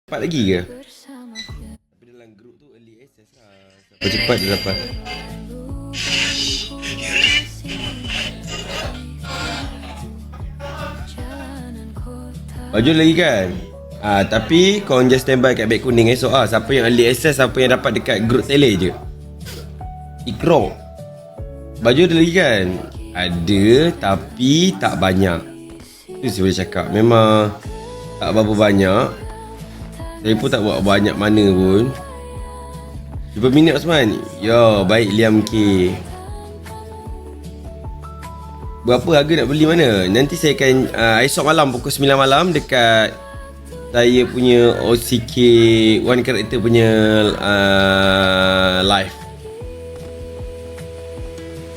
Dapat lagi ke? Tapi dalam grup tu early access lah. Cepat dia dapat. Baju lagi kan? Tapi korang just standby kat beg kuning esok lah. Siapa yang early access, siapa yang dapat dekat group tele je. Ikro. Baju ada lagi kan? Ada, tapi tak banyak. Itu saya boleh cakap. Memang tak berapa banyak. Saya pun tak buat banyak mana pun. Jumpa minit Osman. Yo, baik Liam K. Berapa harga nak beli mana? Nanti saya akan esok malam pukul 9 malam dekat saya punya OCK One Character punya live.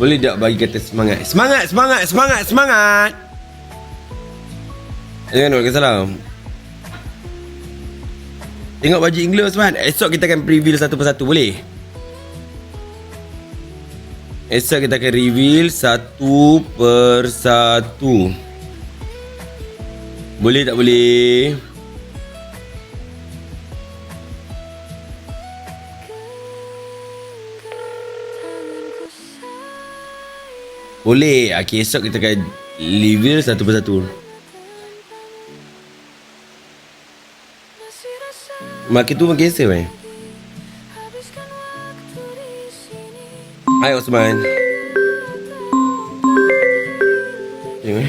Boleh tak bagi kata semangat? Semangat, semangat, semangat, semangat. Jangan Waalaikumsalam. Tengok baju English Osman. Esok kita akan reveal satu persatu, boleh? Esok kita akan reveal satu persatu. Boleh tak boleh? Boleh. Okay, esok kita akan reveal satu persatu. Makin tu makin cancel kan? Hai Osman. Tengok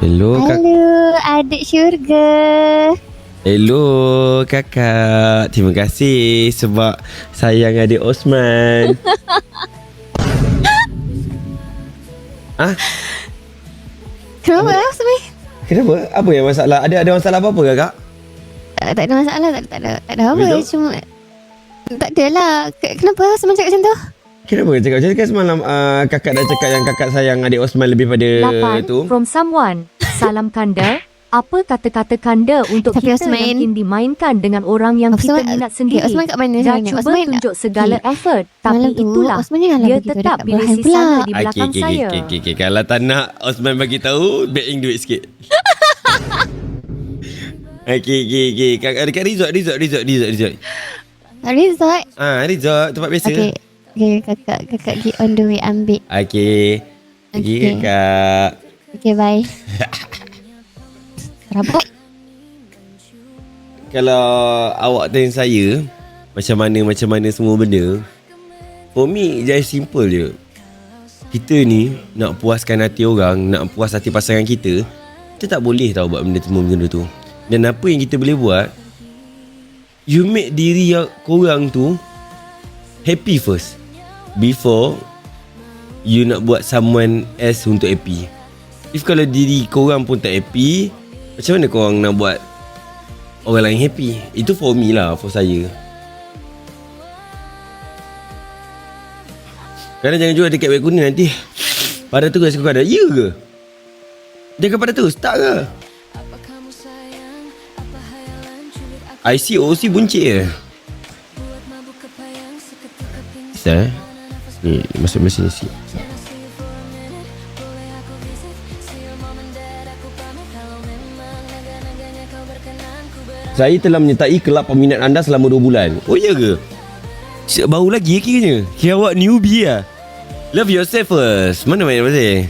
Hello kak. Halo adik syurga. Hello kakak. Terima kasih sebab sayang adik Osman. Kenapa Osman? Kenapa? Apa yang masalah? Ada masalah apa-apa kakak? Tak ada masalah, tak ada apa. Betul? Cuma tak adalah. Kenapa Osman cakap macam tu? Kenapa cakap macam tu? Kan semalam kakak dah cakap yang kakak sayang adik Osman lebih pada 8 tu. from someone. Salam Kanda. Apa kata-kata Kanda untuk Tapi kita Osman, yang ingin dimainkan dengan orang yang kita minat sendiri? Osman kat mana Dah sebenarnya? cuba Osman tunjuk segala effort, tapi malam tu, itulah Osman janganlah dia begitu tetap dekat pilih bawah si sana pula. di belakang saya. Okay. Kalau tak nak Osman bagi tahu, back-in duit sikit. Okay. Kakak dekat resort. Resort. Resort tempat biasa. Okay, kakak pergi on the way ambil. Okay. Okay. Kakak. Okay, bye. Rabak. Kalau awak tanya saya macam mana semua benda, for me just simple je. Kita ni nak puaskan hati orang, nak puas hati pasangan kita tak boleh tahu buat benda tu. Dan apa yang kita boleh buat, you make diri korang tu happy first before you nak buat someone else untuk happy. If kalau diri korang pun tak happy, macam mana korang nak buat orang lain happy? Itu for me lah, for saya. Kadang jangan jual dekat beg kuning nanti pada tu rasa kau ada. Ya ke? Dia pada tu start ke? IC OC buncit je. Bisa ni masuk mesin isi. Saya telah menyertai kelab peminat anda selama 2 bulan. Oh iya ke? Baru lagi kiranya. Kira awak newbie lah. Love yourself first. Mana main masih?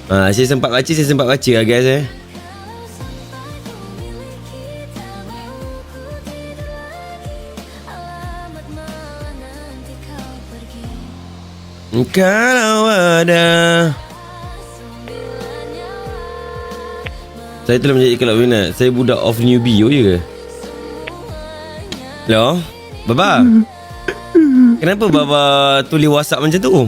Saya sempat baca lah guys Kalau ada. Saya telah menjadi kelab peminat. Saya budak off newbie. Oh iya ke? Hello? Baba? Kenapa Baba tulis WhatsApp macam tu?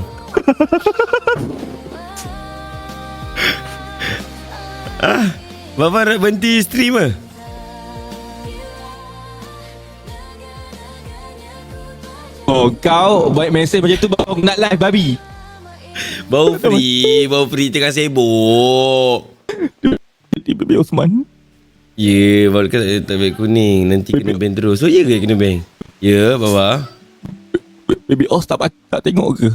Baba nak berhenti stream ke? Oh, kau buat mesej macam tu baru nak live babi. Bau free tengah sibuk. Tiba-tiba Osman. Ya, baru kan tak beg kuning. Nanti kena ban terus. So, ya ke kena ban? Ya, Baba. Baby Os tak tengok ke?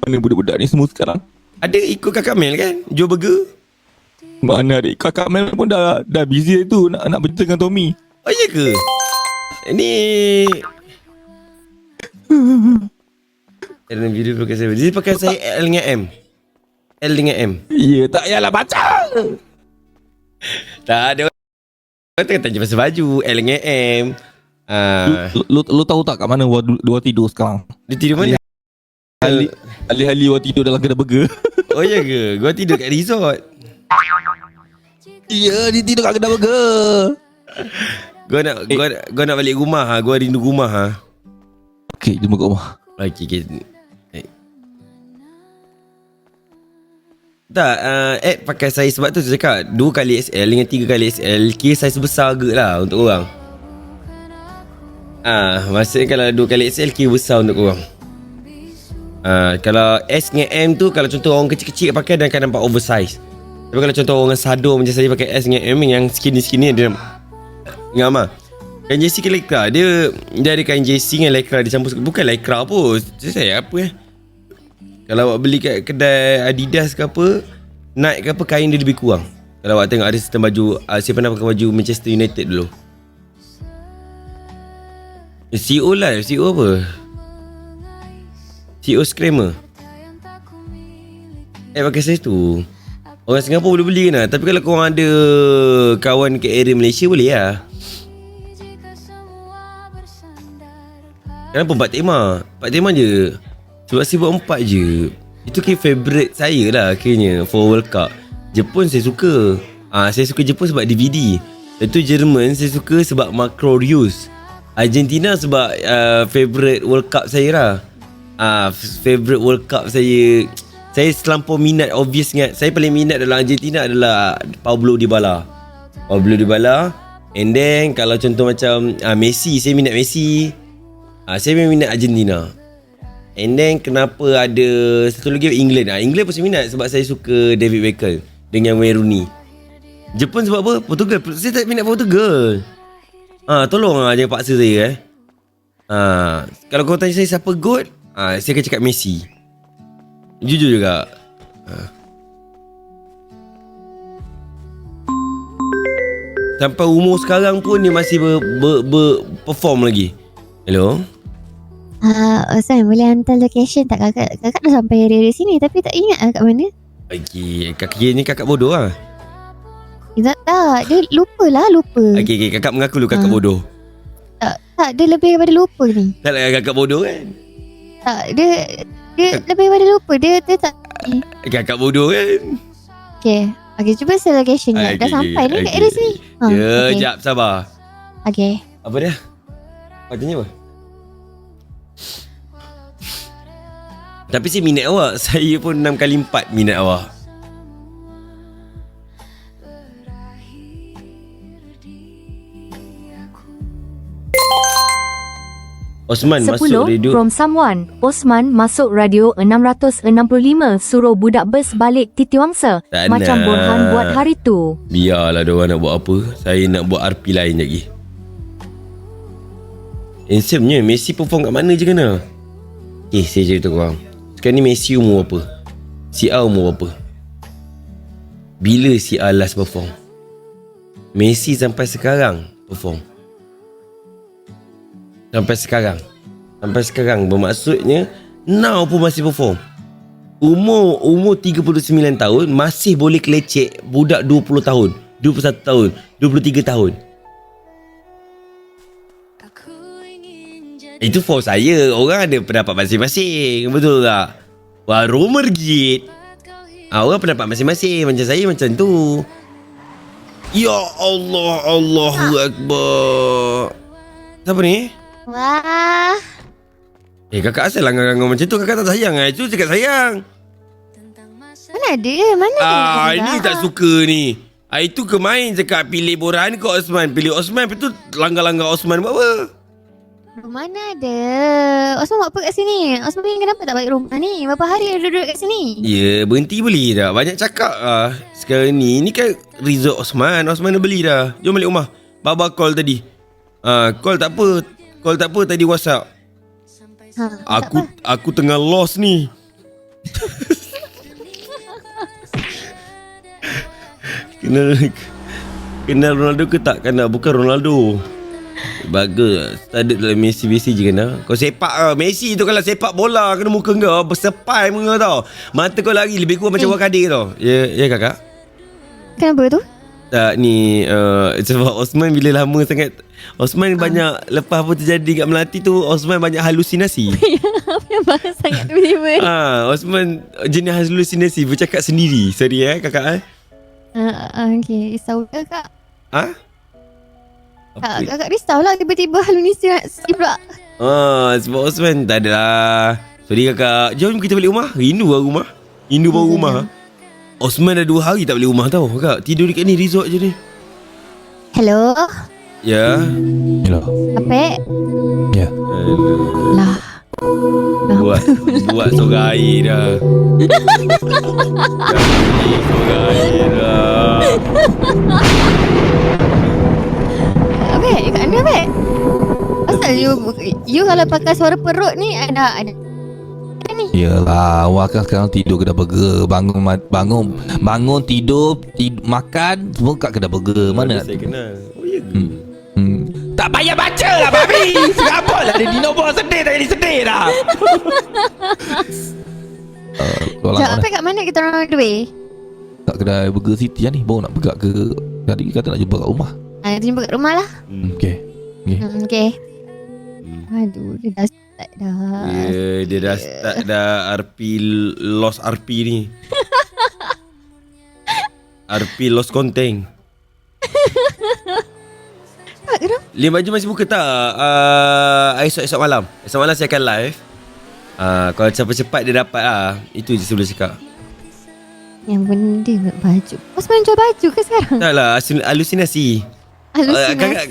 Mana budak-budak ni semua sekarang? Ada ikut kakak Mel kan? Jual burger. Mana adik kakak Mel pun dah busy tu nak bercerita dengan Tommy. Oh iya ke? Ni dalam video pakai saya. Dia pakai saya L dengan M. L dengan M. Ya, tak payahlah baca. Tak ada. Orang tengah tanya pasal baju L dengan M. Lu tahu tak kat mana dua tidur sekarang? Dia tidur mana? Alih-alih orang tidur dalam kedai burger. Oh iya ke? Gua tidur kat resort. Ya, dia tidur kat kedai burger. Gua nak balik rumah ha. Gua rindu rumah ha. Okey, jumpa kat rumah. Okay. Tak, pakai saiz sebab tu saya cakap 2 kali XL dengan 3 kali XL kira saiz besar ke lah untuk orang. Maksudnya kalau 2 kali XL kira besar untuk orang. Kalau S dengan M tu kalau contoh orang kecil-kecil pakai dan akan nampak oversize. Tapi kalau contoh orang sador macam saya pakai S dengan M yang skinny dia ngam ah. Kain jersey ke lycra dia ada kain jersey dengan lycra dicampur bukan lycra pun. Saya apa kalau awak beli kat kedai Adidas ke apa, Nike ke apa, kain dia lebih kurang. Kalau awak tengok ada sistem baju, saya pernah pakai baju Manchester United dulu. CEO lah, CEO apa? CEO Screamer. Pakai size tu. Orang Singapura boleh beli kan lah. Tapi kalau korang ada kawan kat area Malaysia boleh lah. Kenapa Pak Tema je? Sebab saya buat 4 je. Itu kira favourite saya lah kayaknya for World Cup. Jepun saya suka. Saya suka Jepun sebab DVD. Itu Jerman saya suka sebab Macroreus. Argentina sebab favourite World Cup saya lah. Favourite World Cup saya selampau minat, obvious sangat. Saya paling minat dalam Argentina adalah Pablo Dybala. And then kalau contoh macam Messi, saya minat Messi. Saya memang minat Argentina. And then kenapa ada satu lagi England. England pun saya minat sebab saya suka David Beckham dengan Wayne Rooney. Jepun sebab apa? Portugal. Saya tak minat Portugal. Tolong jangan paksa saya kalau kau tanya saya siapa GOAT, saya akan cakap Messi. Jujur juga. Sampai umur sekarang pun dia masih perform lagi. Hello? Osman boleh hantar location tak kakak? Kakak dah sampai area sini tapi tak ingat kat mana. Okay, kakak ni kakak bodoh lah. Tak, dia lupa. Okay, kakak mengaku lu kakak bodoh. Tak, dia lebih daripada lupa ni. Tak lah kakak bodoh kan? Tak, dia lebih daripada lupa. Dia tak. Kakak bodoh kan? Okay, cuba saya location dah sampai ni kat area sini. Sekejap sabar. Okay. Apa dia? Tanya apa? Tapi saya minat awak. Saya pun 6 kali 4 minat awak. Osman 10 masuk radio. from someone. Osman masuk radio 665 suruh budak bus balik Titiwangsa. Tak Macam nak. Borhan buat hari tu. Biarlah diorang nak buat apa. Saya nak buat RP lain lagi. Handsome-nya Messi perform kat mana je kena. Saya cerita korang. Sekarang ni Messi umur apa? Si A umur apa? Bila si A last perform? Messi sampai sekarang perform. Sampai sekarang bermaksudnya now pun masih perform. Umur 39 tahun masih boleh kelecek budak 20 tahun, 21 tahun, 23 tahun. Itu for saya. Orang ada pendapat masing-masing. Betul tak? Wah, rumor git. Orang pendapat masing-masing. Macam saya macam tu. Ya Allah, Allahu Akbar. Siapa ni? Wah. Kakak asal langgar-langgar macam tu. Kakak tak sayang Itu cakap sayang. Mana ada? Ini tak suka ni. Itu kemain cakap pilih Borhan ke Osman. Pilih Osman. Lepas tu langgar-langgar Osman buat apa? Mana ada? Osman buat apa kat sini? Osman kenapa tak balik rumah ni? Berapa hari dia duduk kat sini? Ya, berhenti beli dah. Banyak cakap lah. Sekarang ni kan resort Osman. Osman dah beli dah. Jom balik rumah. Baba call tadi. Call tak apa tadi WhatsApp. Aku tengah lost ni. Kenal Ronaldo ke tak? Kan bukan Ronaldo. Bagus. Studied dalam Messi je kena. Kau sepak lah. Messi tu kalau sepak bola kena muka kau bersepai muka tau. Mata kau lari lebih kurang macam Wakadir tau. Ya kakak? Kenapa tu? Tak ni sebab Osman bila lama sangat Osman banyak lepas apa terjadi kat Melati tu Osman banyak halusinasi. Apa yang bahas sangat tiba-tiba? Osman jenis halusinasi bercakap sendiri. Sorry kakak Okay, risau ke kak? Apa? Kakak risau lah tiba-tiba halusinasi pula. Sebab Osman tak ada lah. Sorry kakak. Jom kita balik rumah. Rindu lah rumah. Rindu baru rumah. Osman dah 2 hari tak balik rumah tau kakak. Tidur dekat ni resort je ni. Hello? Ya. Hello. Apek? Ya. Lah. Buat sorang air dah. Sorang air dah. Apek? Kat mana Apek? Asal you kalau pakai suara perut ni ada ni. Yelah, awak kan sekarang tidur kedai burger. Bangun tidur makan semua kat kedai burger. Mana? Saya kenal. Oh ya ke? Tak payah baca lah babi. Serabut lah dia Dinobo sedih tak jadi sedih dah. Sekejap, Apek kat mana kita orang on the way? Kat kedai burger City lah ni. Baru nak bergerak ke. Tadi kata nak jumpa kat rumah. Kita jumpa kat rumah lah. Okay. Okay. Aduh, dia dah start dah. Dia dah start dah lost RP ni. RP lost content. Tak kenapa? Lim baju masih buka tak? Esok malam. Esok malam saya akan live. Kalau cepat-cepat dia dapat lah. Itu je saya boleh cakap. Yang benda baju. Osman jual baju ke sekarang? Tak lah, halusinasi.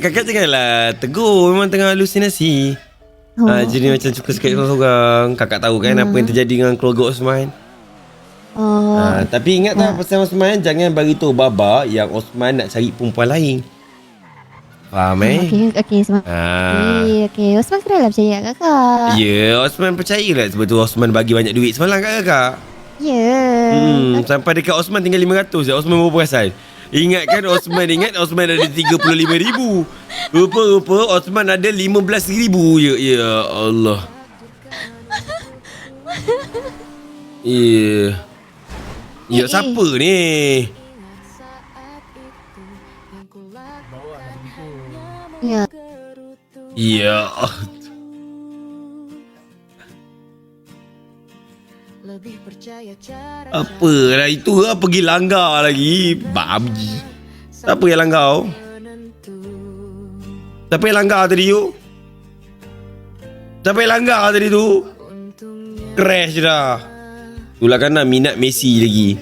Kakak janganlah tegur. Memang tengah halusinasi. Jadi macam suka sekali seorang. Kakak tahu kan apa yang terjadi dengan keluarga Osman. Tapi ingat tak pasal Osman, jangan beritahu baba yang Osman nak cari perempuan lain. Faham Okay Osman. Okay Osman kena lah percaya kakak. Ya, Osman percayalah sebab tu Osman bagi banyak duit semalam kat kakak. Ya. Sampai dekat Osman tinggal 500 je. Osman baru perasan. Ingat Osman ada 35,000. Rupa-rupa Osman ada 15,000 je. Ya Allah. Ya siapa ni? Ya. Apalah itu lah, pergi langgar lagi. Babi. Siapa yang langgar? Siapa yang langgar tadi tu? Siapa yang langgar tadi tu? Crash dah. Itulah kan minat Messi lagi.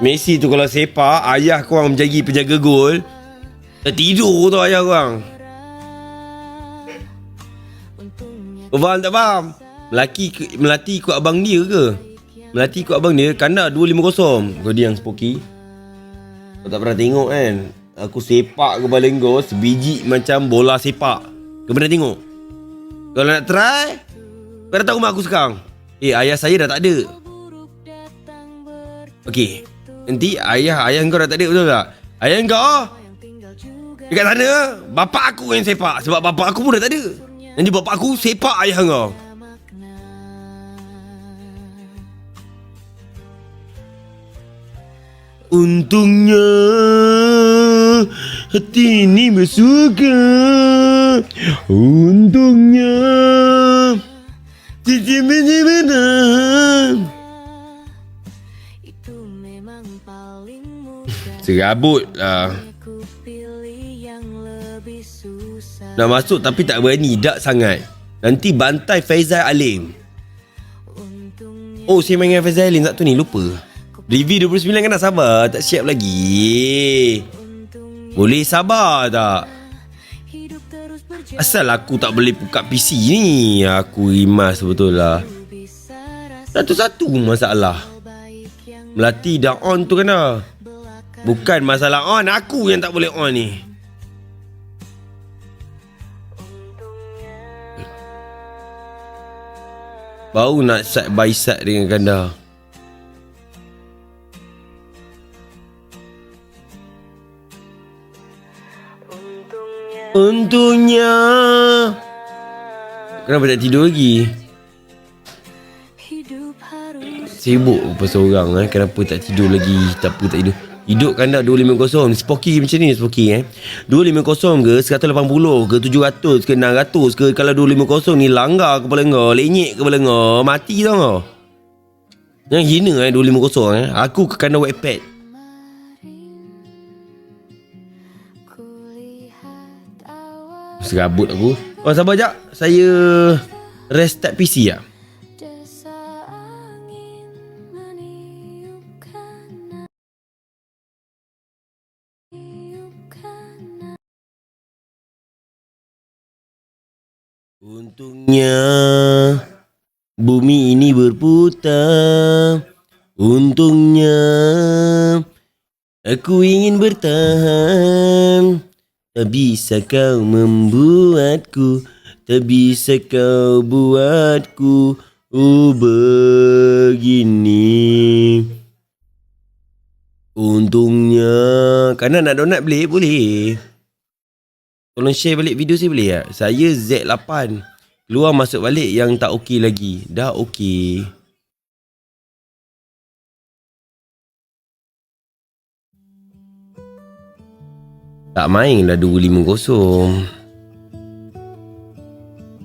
Messi tu kalau sepak, ayah korang menjadi penjaga gol, tertidur tu ayah korang. Faham tak faham? Melati ikut abang dia ke? Melati ikut abang dia. Kandar 250. Kau diam Spoky. Kau tak pernah tengok kan? Aku sepak kepala kau sebiji macam bola sepak. Kau pernah tengok? Kalau nak try, kau datang rumah aku sekarang. Ayah saya dah tak ada. Okey, nanti ayah kau dah tak ada, betul tak? Ayah kau dekat sana, bapak aku yang sepak. Sebab bapak aku pun dah tak ada. Nanti bapak aku sepak ayah kau. Untungnya hati ini bersuka. Untungnya cici benar. Serabut lah. Nak masuk tapi tak berani. Dak sangat. Nanti bantai Faizal Alim. Oh, saya main dengan Faizal Alim Sabtu ni. Lupa. Review 29 kan nak sabar. Tak siap lagi. Boleh sabar tak? Asal aku tak boleh buka PC ni. Aku rimas betul lah. Satu-satu masalah. Melati dah on tu kan dah. Bukan masalah on. Aku yang tak boleh on ni. Baru nak side by side dengan Ganda. Untungnya. Kenapa tak tidur lagi? Sibuk pasal orang Kenapa tak tidur lagi? Tak apa, tak tidur. Hidup kan dah 250. Spoky macam ni Spoky 250 ke 180 ke 700 ke 600 ke. Kalau 250 ni langgar kepala kau, lenyek kepala kau, mati tau kau. Yang hina 250 Aku ke kandang Wattpad. Serabut aku. Oh sabar jap, saya restart PC lah. Untungnya bumi ini berputar. Untungnya aku ingin bertahan. Tak bisa kau membuatku, tak bisa kau buatku begini. Untungnya. Karena nak donat boleh. Tolong share balik video saya boleh tak? Saya Z8. Keluar masuk balik yang tak okey lagi. Dah okey. Tak main lah 250.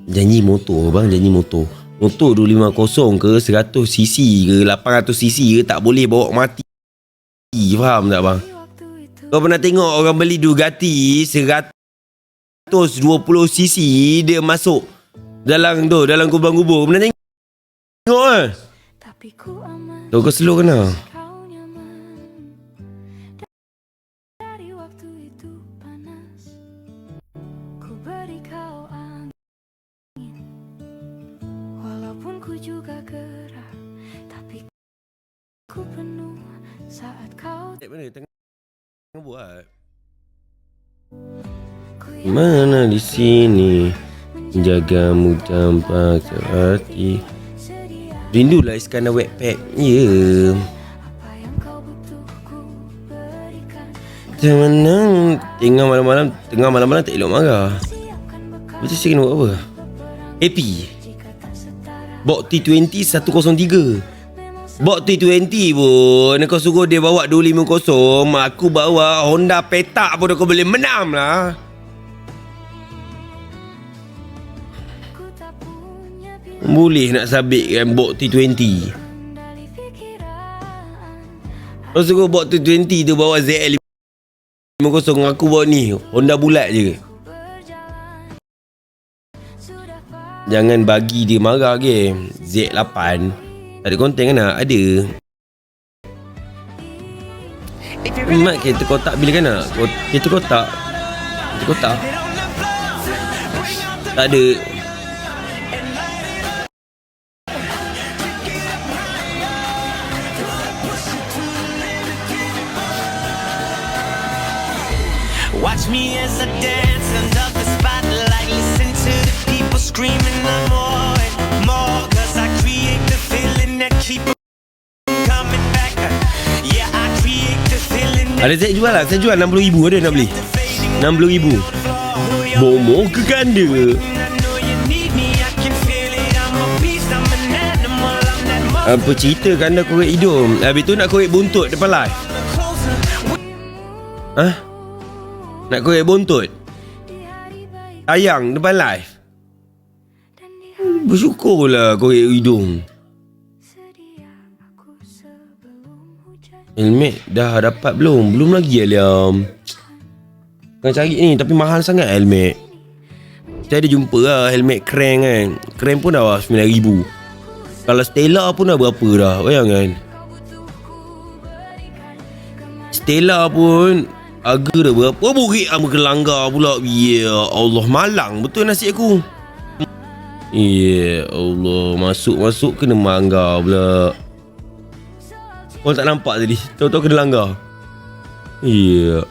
Janji motor bang, janji motor. Motor 250 ke 100cc ke 800cc ke tak boleh bawa mati. Faham tak bang? Kau pernah tengok orang beli Bugatti 120cc dia masuk dalam tu, dalam kubang-kubur. Pernah tengok tu kau slow kena. Mana tengah buat? Mana di sini menjagamu tanpa terhati. Rindulah Iskandar Wattpad. Ya. Menang tengah malam-malam tak elok marah. Macam saya kena buat apa? Happy Bok T20 103. Bok T20 pun kau suruh dia bawa 250, aku bawa Honda Petak pun kau boleh menam lah. Boleh nak sabitkan Bok T20. Kau suruh Bok T20 tu bawa ZL50, aku bawa ni Honda bulat je. Jangan bagi dia marah ke. Z8 tak ada konten kan nak? Ada. Mak kereta kotak bila kan nak? Kereta kotak tak ada. Watch me as I dance under the spotlight. Listen to the people screaming I'm more and more. Cause I create the feeling that keep coming back. Yeah, I create the feeling that. Ada saya jual lah. Saya jual 60,000. Ada nak beli 60,000. Bomo ke ganda. Apa cerita kan dah korek hidung. Habis tu nak korek buntut depan live. Hah? Nak korek buntut tayang depan live. Bersyukurlah korek hidung. Helmet dah dapat belum? Belum lagi Aliam. Kena cari ni tapi mahal sangat helmet. Saya ada jumpa lah helmet crank kan. Crank pun dah 9,000. Kalau Stella pun dah berapa dah. Bayangkan Stella pun harga dah berapa. Borik sama kelanggar pula. Ya Allah, malang betul nasib aku. Ya Allah, masuk kena manggar pula. Orang tak nampak tadi. Tahu-tahu kena langgar. Ya.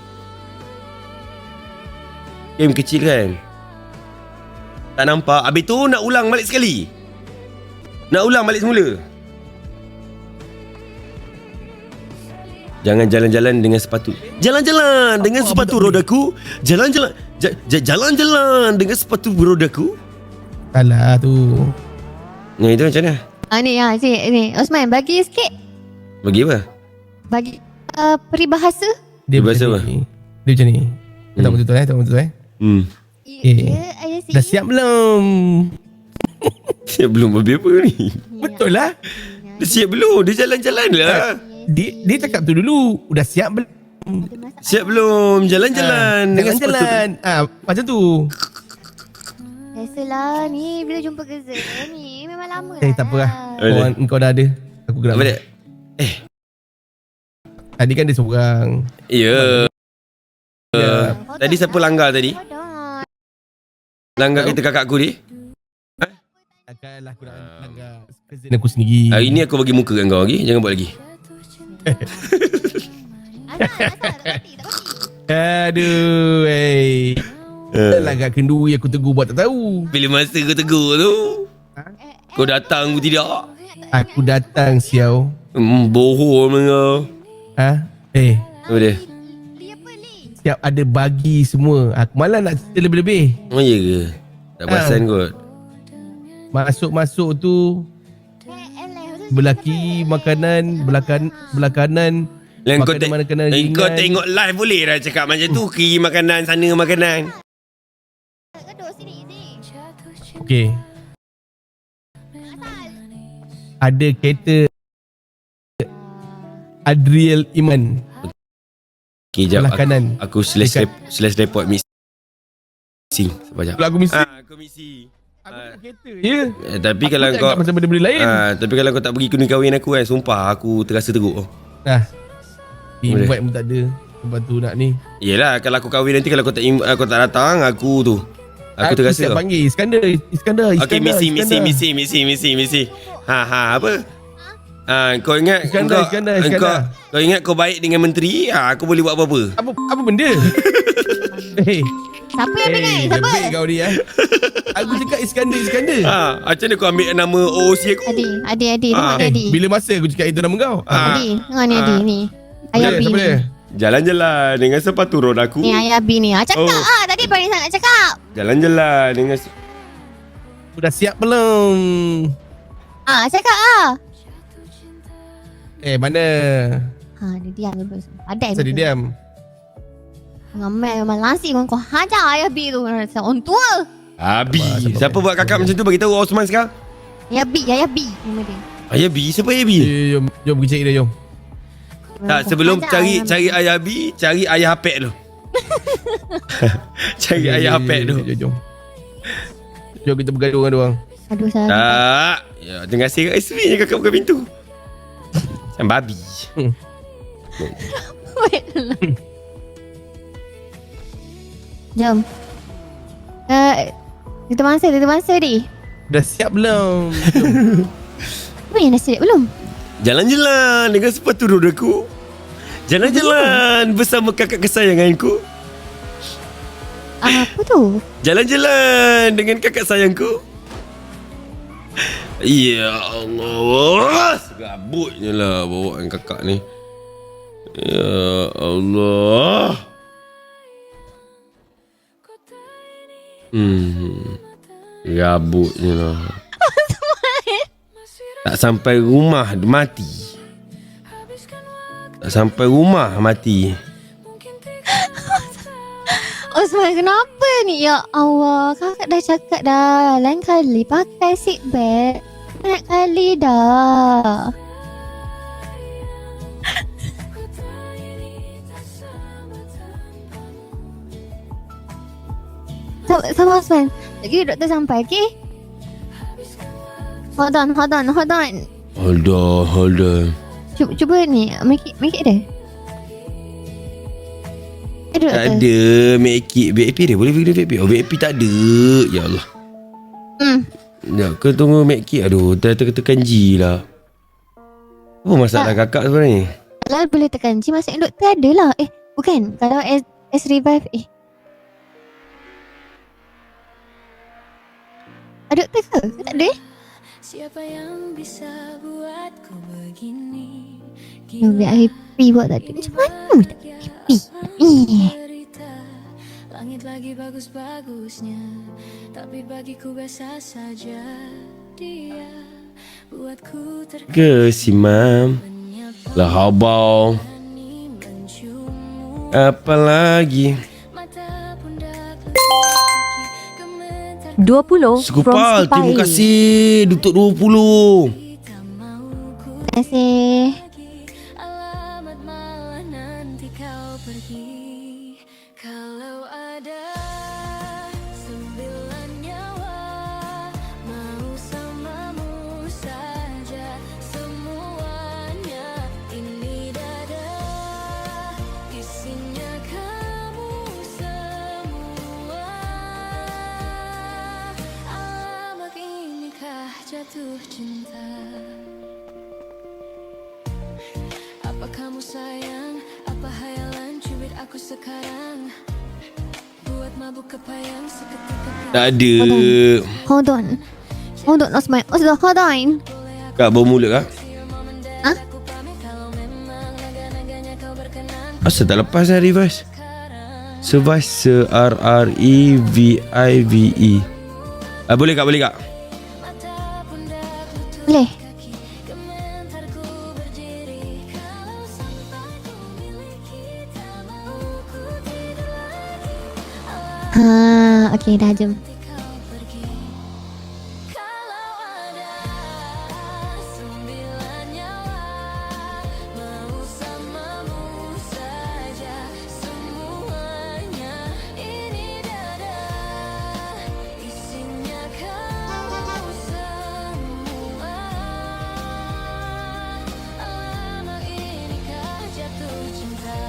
Game kecil kan. Tak nampak. Habis tu nak ulang balik sekali. Nak ulang balik semula. Jangan jalan-jalan dengan sepatu. Jalan-jalan dengan sepatu rodaku. Jalan-jalan Jalan-jalan dengan sepatu berodaku. Salah tu. Nah, itu macam mana? Ni ni Osman bagi sikit. Bagi apa? Bagi peribahasa. Dia Bahasa macam apa? ni. Dia macam ni. Tak betul tak betul Ya, ayah sikit. Dah siap belum? Siap belum habis apa ni? Betul lah. Dia siap belum? Dia jalan-jalan lah. Dia cakap tu dulu. Dah siap belum? Siap belum? Jalan-jalan dengan sepatu. Jalan-jalan. Macam tu. Biasalah ni bila jumpa Gezel ni memang lama lah. Tak apa lah. Ada. Kau dah ada. Aku gerak. Apa dia? Tadi kan dia seorang. Ya. Ya. Tadi siapa langgar tadi? Hold on. Langgar kereta kakak aku ni? Takkanlah aku nak langgar cousin aku sendiri. Hari ni aku bagi muka kat kau lagi. Jangan buat lagi. Tak berhenti. Aduh, Langgar kenduri aku tegur buat tak tahu. Bila masa kau tegur tu, kau datang aku tidak. Aku datang siau. Bohong kau. Apa dia? Dia pelik. Siap ada bagi semua. Aku malah nak cerita lebih-lebih. Oh ya ke? Tak perasan kot. Masuk-masuk tu belah kiri makanan, belah kanan Yang kau, makanan kau tengok live boleh dah cakap macam tu. Kiri makanan, sana makanan. Gaduh sini. Okey. Ada kereta Adriel Iman Okay, jap. belah kanan. Aku slash report missing. Sabar jap. Aku misi. Aku missing. Kereta je. Tapi Aku kalau tak kau ingat pasal benda-benda lain. tapi kalau kau tak pergi kuning kahwin aku kan, sumpah aku terasa teruk. Invite pun tak ada. Lepas tu nak ni. Yelah, kalau aku kahwin nanti kalau kau tak datang, aku terasa siap kau. panggil Iskandar. Okay, misi. Apa? Kau ingat Iskandar. kau ingat kau baik dengan menteri, aku boleh buat apa-apa. Apa benda? Siapa yang dengar? Siapa? Lebih kau ni Aku cakap Iskandar. Macam mana kau ambil nama OOC aku? Adi. Tengok ni Adi. Bila masa aku cakap itu nama kau? Adi. Tengok ni Adi ni. Ayah B Siapa ni. dia? Jalan-jalan dengan sepatu rodaku. Ni Ayah B ni. Cakap tadi paling sangat cakap. Jalan-jalan dengan Dah siap belum? Cakap Mana? dia diam dulu. Ada Kenapa dia diam? Ngamal memang langsing kau hajar Ayah B tu. Orang tua. Abi. Siapa buat kakak macam tu? Bagi tahu Osman sekarang. Ayah B nama dia. Ayah B, siapa Ayah B? Jom pergi cari dia jom. Tak, sebelum cari Ayah B, cari Ayah Hapek tu. Cari Ayah Hapek tu. Jom kita bergaduh dengan dia orang. Aduh salah. Tak. Ya, terima kasih kat SB yang kakak buka pintu. Macam babi. Jom. Kita mangsa di. Dah siap belum? Apa yang dah siap belum? Jalan-jalan dengan sepatu rodaku. Jalan-jalan bersama kakak kesayanganku. Apa tu? Jalan-jalan dengan kakak sayangku. Ya Allah, segabutnya lah bawa dengan kakak ni. Ya Allah. Gabutnya lah. Tak sampai rumah mati. Osman kenapa ni? Ya Allah, kakak dah cakap dah lain kali pakai seat belt. Banyak kali dah. Sama Osman. Lagi doktor sampai, okay? Hold on. Hold on. Cuba ni, make it dia. Ada Tak doktor? ada make it. VIP dia boleh pergi VIP. VIP tak ada. Ya Allah. Ya, kau tunggu make it. Aduh, tekan G lah. Apa masalah kakak sebenarnya? Kalau boleh tekan G, maksudnya doktor ada lah. Bukan. Kalau S revive, ada doktor ke? Tak ada Siapa yang bisa buatku begini? VIP buat tadi. Macam mana VIP? langit lagi bagus-bagusnya, tapi bagiku biasa saja. Dia buatku Kesimam lah habau. menciummu. Apalagi Mata pundak lelaki, gemetar 20 Sekupal, from terima Supai. kasih untuk 20. kita mau ku Terima kasih. alamat malah nanti kau pergi. Kalau ada 9 nyawa, mau samamu saja semuanya. Ini dada, isinya kamu semua. Alamak inikah jatuh cinta? Apa kamu sayang? Apa hayalan cubit aku sekarang? Buat mabuk kepayang seketika. Tak ada. Hold on. Hold on, Osman. Osman, hold on. Kak bau mulut kak. Hah? Aku pamit kalau memang naga-naganya kau berkenan. Asal tak lepas lah reverse. Survive Revive. Boleh kak, boleh kak. Mata pundak lutut Boleh. kaki, gemetar ku berdiri. Kalau sampai ku miliki, tak mau ku tidur lagi. Okay, dah jom. Nanti kau pergi. Kalau ada 9 nyawa, mau samamu saja semuanya. Ini dada, isinya kamu semua. Alamak inikah jatuh cinta?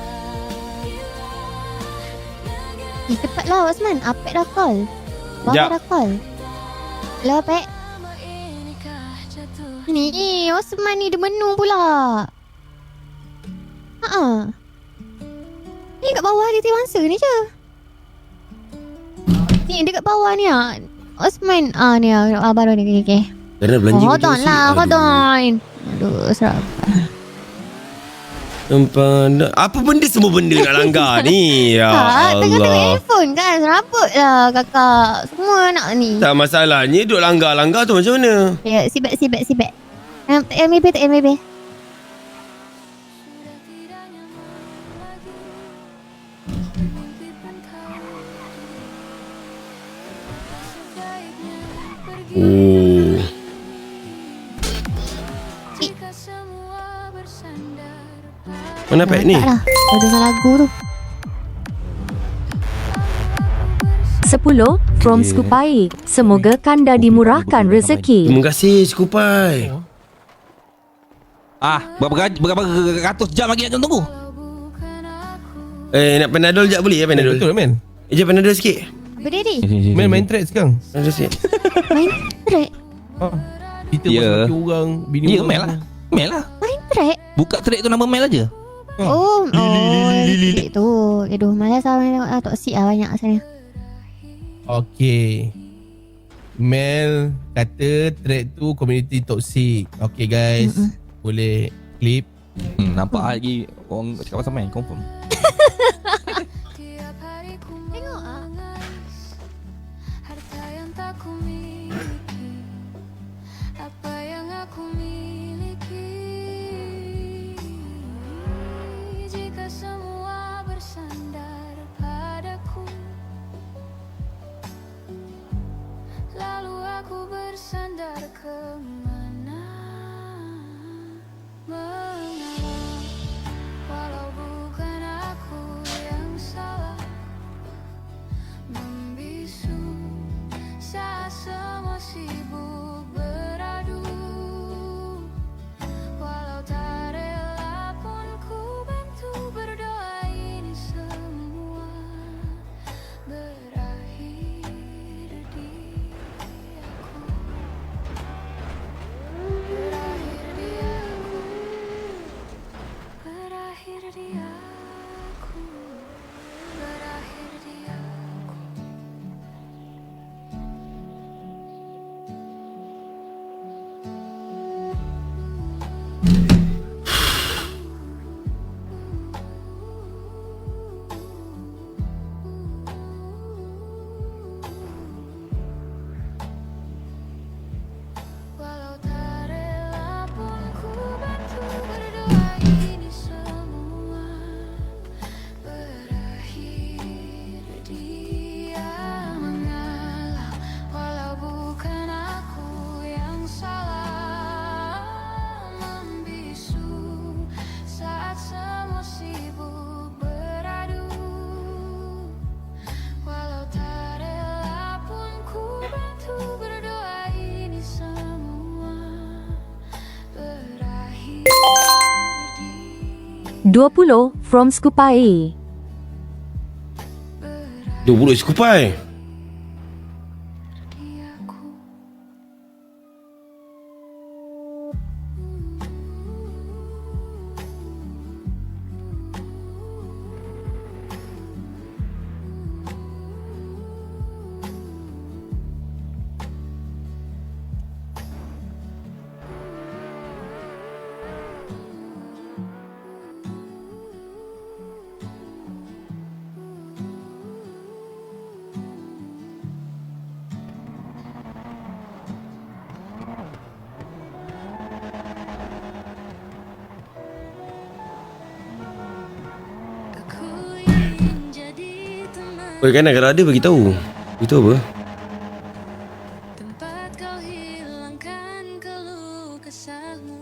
Cepatlah Osman. Apek dah call. Sekejap. Bapak dah call. Hello, Apek. Alamak inikah jatuh Ni, Osman ni dia menung pula. Ni kat bawah dia tiwangsa ni je. Ni dekat bawah ni ah. Osman ni baru ni. Okay. Kerana belanja Hold on lah, hold on. Aduh, serap. Apa benda semua benda nak langgar ni? Ya Kak, tengah tengok Allah. handphone kan. Serabut lah kakak. Semua nak ni. Tak masalahnya duk langgar-langgar tu macam mana? Ya, sibet. MB tak MB. Oh. jika semua bersandar Mana pet ni? Tak lah. Kau dengar lagu tu. 10 from Okay. Supai. Semoga Kanda dimurahkan rezeki. Terima kasih Skupai. Berapa ratus jam lagi nak tunggu? Nak Panadol sekejap boleh ya Panadol? Betul men. Sekejap Panadol sikit. Berdiri. Main thread sekarang. Panadol sikit. Main track. Kita Ya. masuk orang bini Ya, orang Mel lah. Mel lah. Main track. Buka thread tu nama Mel aja. Itu. Aduh, malas lah tengok lah. Toksik lah banyak sana. Okay. Mel kata thread tu community toxic. Okay guys. Boleh clip. Nampak lagi orang cakap pasal Mel confirm. tiap hari ku Tengok ah. mengais harta yang tak ku miliki, apa yang aku miliki. Jika semua bersandar padaku, lalu aku bersandar kemana? Mengalah, walau bukan aku yang salah, membisu saat semua sibuk beradu. Walau tak rela pun ku bantu berdoa, ini semua berakhir di aku. Berakhir di aku. Berakhir di aku. Berakhir di aku. 20 from Skupai. 20 Skupai. Aku ingin jadi teman Oh kan kalau ada beritahu. Beritahu apa? tempat kau hilangkan keluh kesahmu.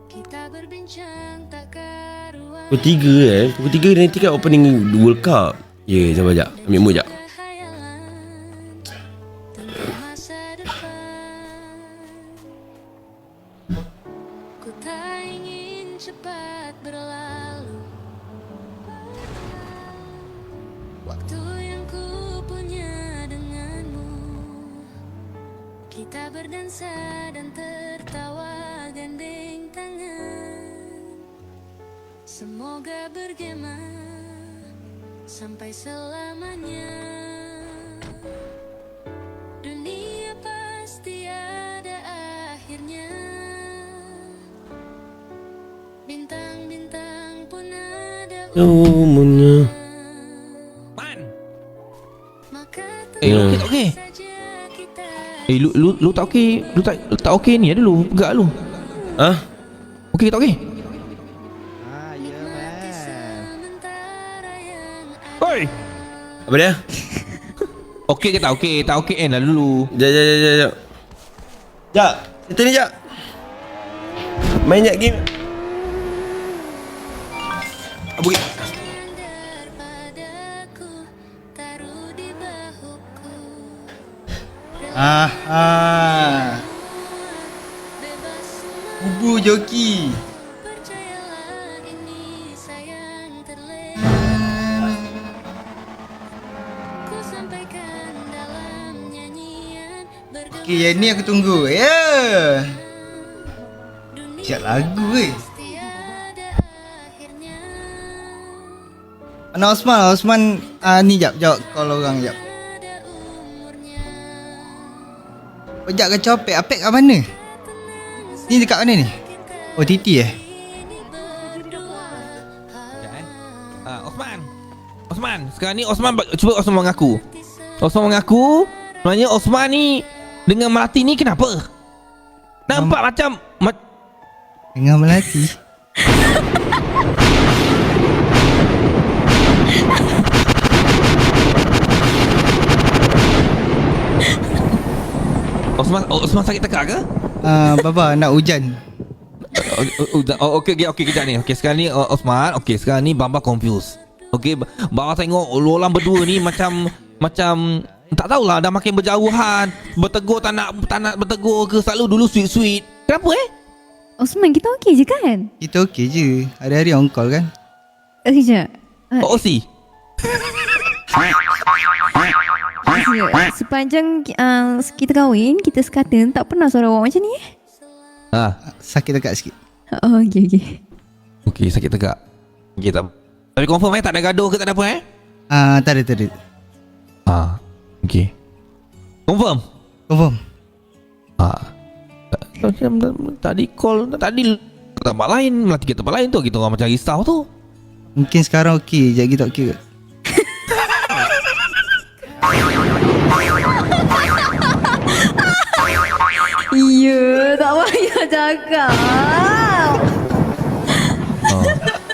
Kita berbincang tak karuan. Pukul 3 nanti kan opening World Cup. Ya, jangan banyak. Ambil mood jap. Khayalan tentang masa depan. Ku tak ingin cepat berlalu. Waktu yang ku punya denganmu. Kita berdansa dan tertawa gandeng tangan. Semoga bergema sampai selamanya. Dunia pasti ada akhirnya. Bintang-bintang pun ada Umumnya. maka Okey. saja kita Lu tak okey? Lu tak okey ni dulu. Gerak lu. Ah? Okey tak okey? sementara yang ada. Oi. Apa dia? Okey ke tak okey? Tak okey end lah dulu. Jap. Jap. Kita ni jap. Main jap game. Abu. Padaku taruh di bahuku. Bebas Bubu joki. percayalah ini sayang terlewat. Ku sampaikan dalam nyanyian bergema. Okay, yang ni aku tunggu. Ya. Yeah. Siap lagu Tiada akhirnya. Mana Osman ni jap call orang jap. Ada umurnya. Oh jap kacau Apek kat mana? Ni dekat mana ni? Oh Titi Osman, sekarang ni Osman cuba Osman mengaku. Osman mengaku sebenarnya Osman ni dengan Melati ni kenapa? Nampak macam dengan Melati. Osman sakit tekak ke? Baba nak hujan. Okey kejap ni. Okey sekarang ni Osman, okey sekarang ni Bamba confused. Okey Baba tengok orang berdua ni macam tak tahulah dah makin berjauhan, bertegur tak nak bertegur ke, selalu dulu sweet. Kenapa Osman, kita okey je kan? Kita okey je. Hari-hari on call kan. Sekejap. OC. Sepanjang kita kahwin, kita sekatan tak pernah suara awak macam ni Sakit dekat sikit. Oh, okey. Okey sakit tegak. Okey tak. Tapi confirm tak ada gaduh ke tak ada apa Tak ada. Okey. Confirm. Macam tadi call tadi tempat lain, Melati ke tempat lain tu, kita orang macam risau tu. Mungkin sekarang okey, sekejap lagi tak okey kot. Ya, tak payah cakap.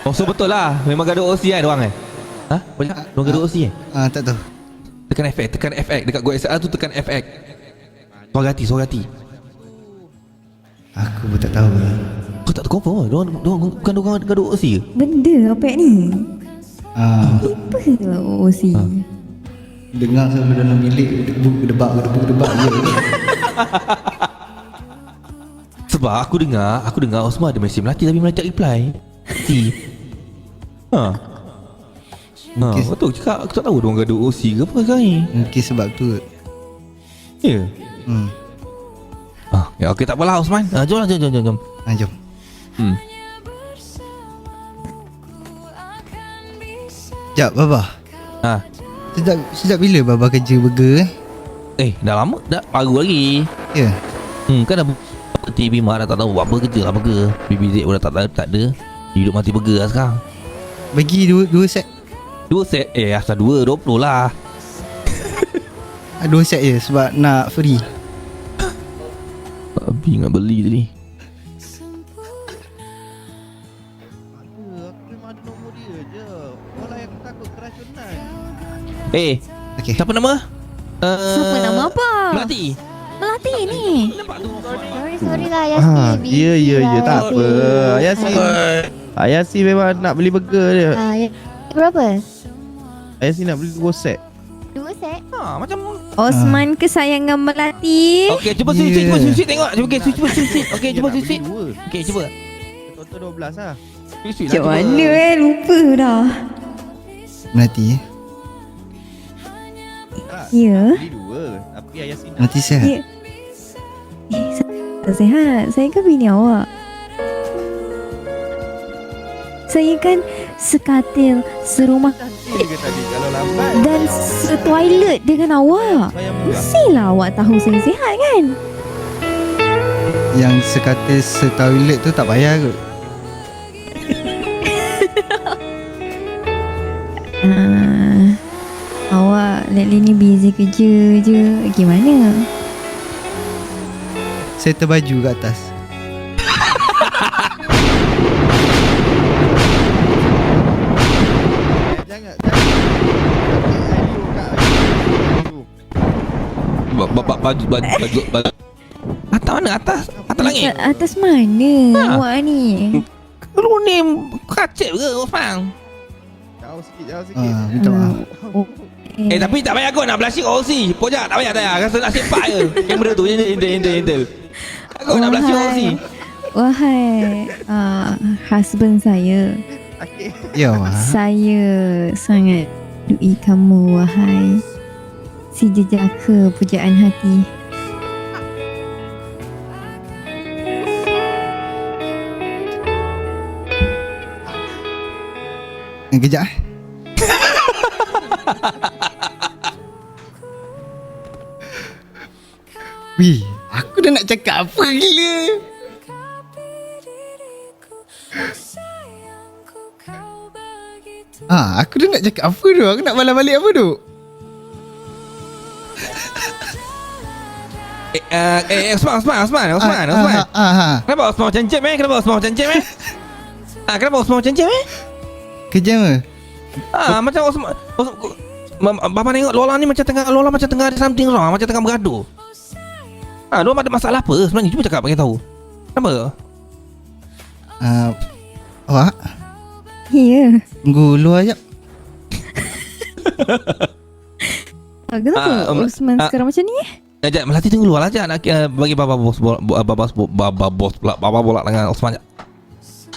Oh so betul lah, memang gaduh OC kan diorang Banyak diorang gaduh OC Tak tahu. Tekan FX dekat Go XR tu, tekan FX. Suara hati. Aku pun tak tahu. Kau tak tahu confirm diorang bukan diorang gaduh OC ke? Benda apa ni? Apa ke OC? Dengar sampai dalam bilik gedebak je. Sebab aku dengar Osman ada mesej Melati tapi Melati tak reply. OC. Betul cakap. Aku tak tahu diorang gaduh OC ke apa sekarang ni. Mungkin sebab tu. Ya. Hmm. Ya, okey, tak apalah Osman. Jom. Jom. Sekejap, Baba. Sejak bila Baba kerja burger Dah lama. Dah baru lagi. Ya. Kan dah TV mak dah tak tahu apa kerja lah burger. BBZ pun dah tak ada. Hidup mati burger lah sekarang. Bagi dua set. 2 set. Asal 20 lah. 2 set je sebab nak free. Babi nak beli tadi. Aku memang ada nombor dia je. Orang yang takut keracunan. Okey. Siapa nama? Siapa nama apa? Melati. Melati ni. Nampak tu. Sorry lah Yasmin. Ya, tak apa. Ayasi memang nak beli burger dia. Berapa? Ayasi nak beli 2 set. 2 set? Macam Osman kesayangan Melati. okey, cuba susit tengok. Okey, cuba susit. Okey, cuba susit. Okey, cuba. Total 12 lah. Susit Macam mana lupa dah. Melati. Ya. Beli 2. Tapi Ayasi nak. Melati sihat. Ya. Tak sihat. Saya kan bini awak. Saya kan sekatil, serumah Dia ke tadi kalau lambat. dan setoilet dengan awak. Bayar murah. Mestilah awak tahu saya sihat kan? Yang sekata setoilet tu tak payah kot. Awak lately ni busy kerja je. Gimana? Settle baju kat atas. Jangan. baju. Atas mana? Atas langit. Atas mana awak ni? Lu ni kacip ke Osman? Jauh sikit. Minta maaf. Tapi tak payah kau nak blushing OC. Pojak tak payah. Rasa nak sempak je. Kamera tu enter. Kau nak blushing OC. Wahai husband saya. Ya, Wah. Saya sangat dui kamu, wahai si jejaka pujaan hati. Kejap. Wih, aku dah nak cakap apa gila. Aku dah nak cakap apa tu? Aku nak balik apa tu? Osman. Kenapa Osman macam jam Kenapa Osman macam jam Kenapa Osman macam jam Kejam ke? Macam Osman Bapa tengok Lola macam tengah ada something wrong. Macam tengah bergaduh. Diorang ada masalah apa sebenarnya? Cuba cakap bagi tahu. Kenapa? Awak? Ya. Tunggu luar jap. Kenapa Osman sekarang macam ni? Sekejap, Melati tunggu luar lah sekejap. Nak bagi Baba bos bola dengan Osman sekejap.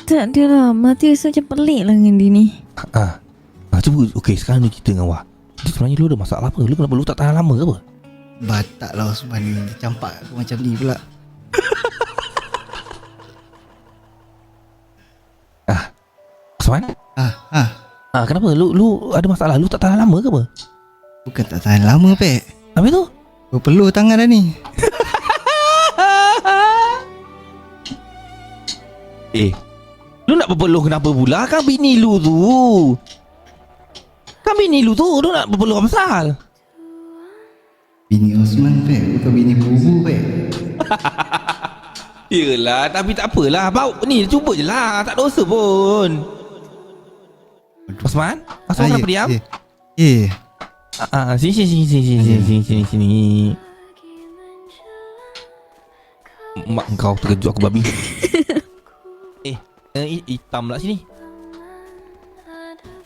Tak ada lah. Melati rasa macam pelik lah dengan dia ni. Cuba, okey sekarang ni kita dengan Wah. Jadi sebenarnya lu ada masalah apa? Lu kenapa lu tak tahan lama ke apa? Batak lah Osman ni. Campak aku macam ni pula. Osman? Kenapa? Lu ada masalah? Lu tak tahan lama ke apa? Bukan tak tahan lama, Pek. Habis tu? Berpeluh tangan dah ni. Lu nak berpeluh kenapa pula? Kan bini lu tu Lu nak berpeluh apa pasal? Bini Osman, Pek. Bukan bini bubu, Pek. Yelah, tapi tak apalah. Bau ni, cuba je lah. Tak dosa pun. Osman? Kenapa diam? Sini. Mak kau terkejut aku babi. Hitam pula sini.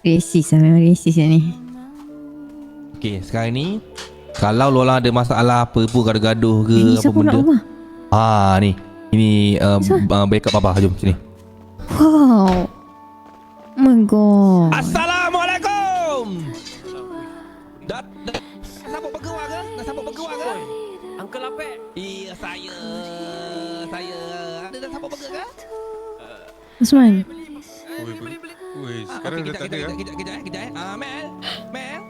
Resis lah, memang resis lah ni. Okey, sekarang ni kalau Lola ada masalah apa pun, gaduh-gaduh ke Ini apa siapa nak benda. rumah? Ni. Ini backup Baba. Jom sini. Wow. god. Assalamualaikum. Dah sambut bergerak ke? Dah sambut bergerak ke? Uncle Apek. Iya, saya. Ada dah sambut bergerak ke? Osman. Sekarang dah tak ada kan? Kejap. Mel.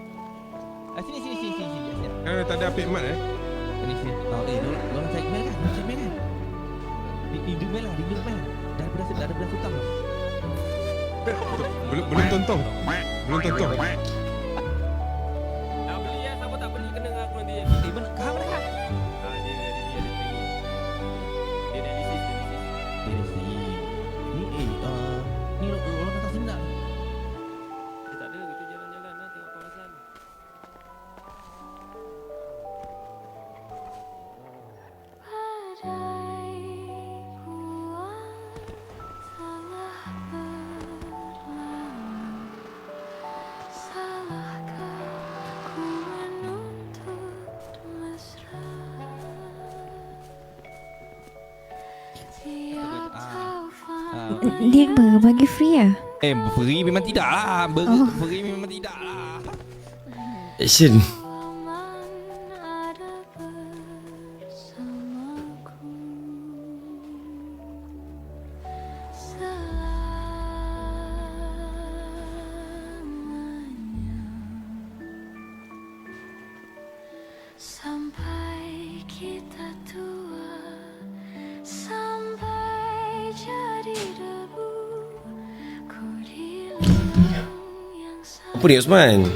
Sini. Sekarang dah tak ada Apek Mat Sini. Dorang cari Mel kan? Rindu Mel lah. Dah ada beras hutang lah. Belum tonton. Dah beli ya, siapa tak beli kena dengan aku nanti. Mana kau? Dia dialisis. Ni orang datang sini tak? Dia tak ada, kita jalan-jalan lah tengok kawasan. Dia bagi free lah. Free memang tidak lah. Free memang tidak lah. Action. Sampai kita tua, sampai jadi debu, ku hilang yang Apa ni Osman?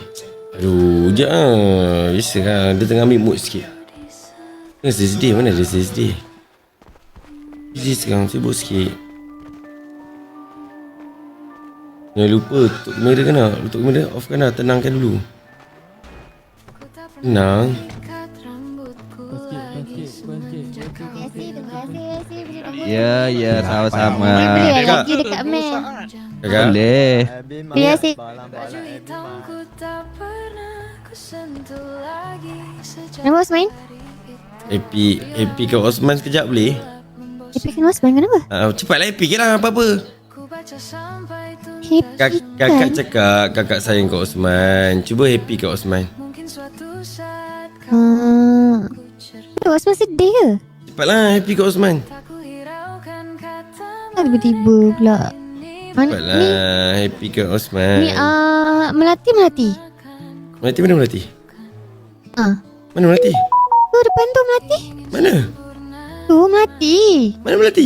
Aduh, sekejap lah. Biasa lah. Dia tengah ambil mood sikit. Mana sedih? Mana ada sedih? Busy sekarang, sibuk sikit. Jangan lupa tutup kamera kan nak? Tutup kamera, off kan nak? Tenangkan dulu. Tenang. Terima kasih. Ya, sama-sama. Beli Kak. lagi dekat Mel. Kakak. Boleh. Terima kasih. baju hitamku tak pernah ku sentuh lagi sejak Kenapa Osman? Happy ke Osman sekejap boleh? Happy kan Osman? Kenapa? Cepatlah happy ke lah apa-apa. ku baca sampai Happy Kakak kan? cakap kakak sayang kat Osman. Cuba happy kat Osman. mungkin suatu saat kau Osman sedih ke? Cepatlah happy kat Osman. tak ku hiraukan kata Tiba-tiba pula. Mana ni? Cepatlah happy kat Osman. Ni Melati. Melati mana Melati? Mana Melati? Tu depan tu Melati. Mana? Tu Melati. Mana Melati?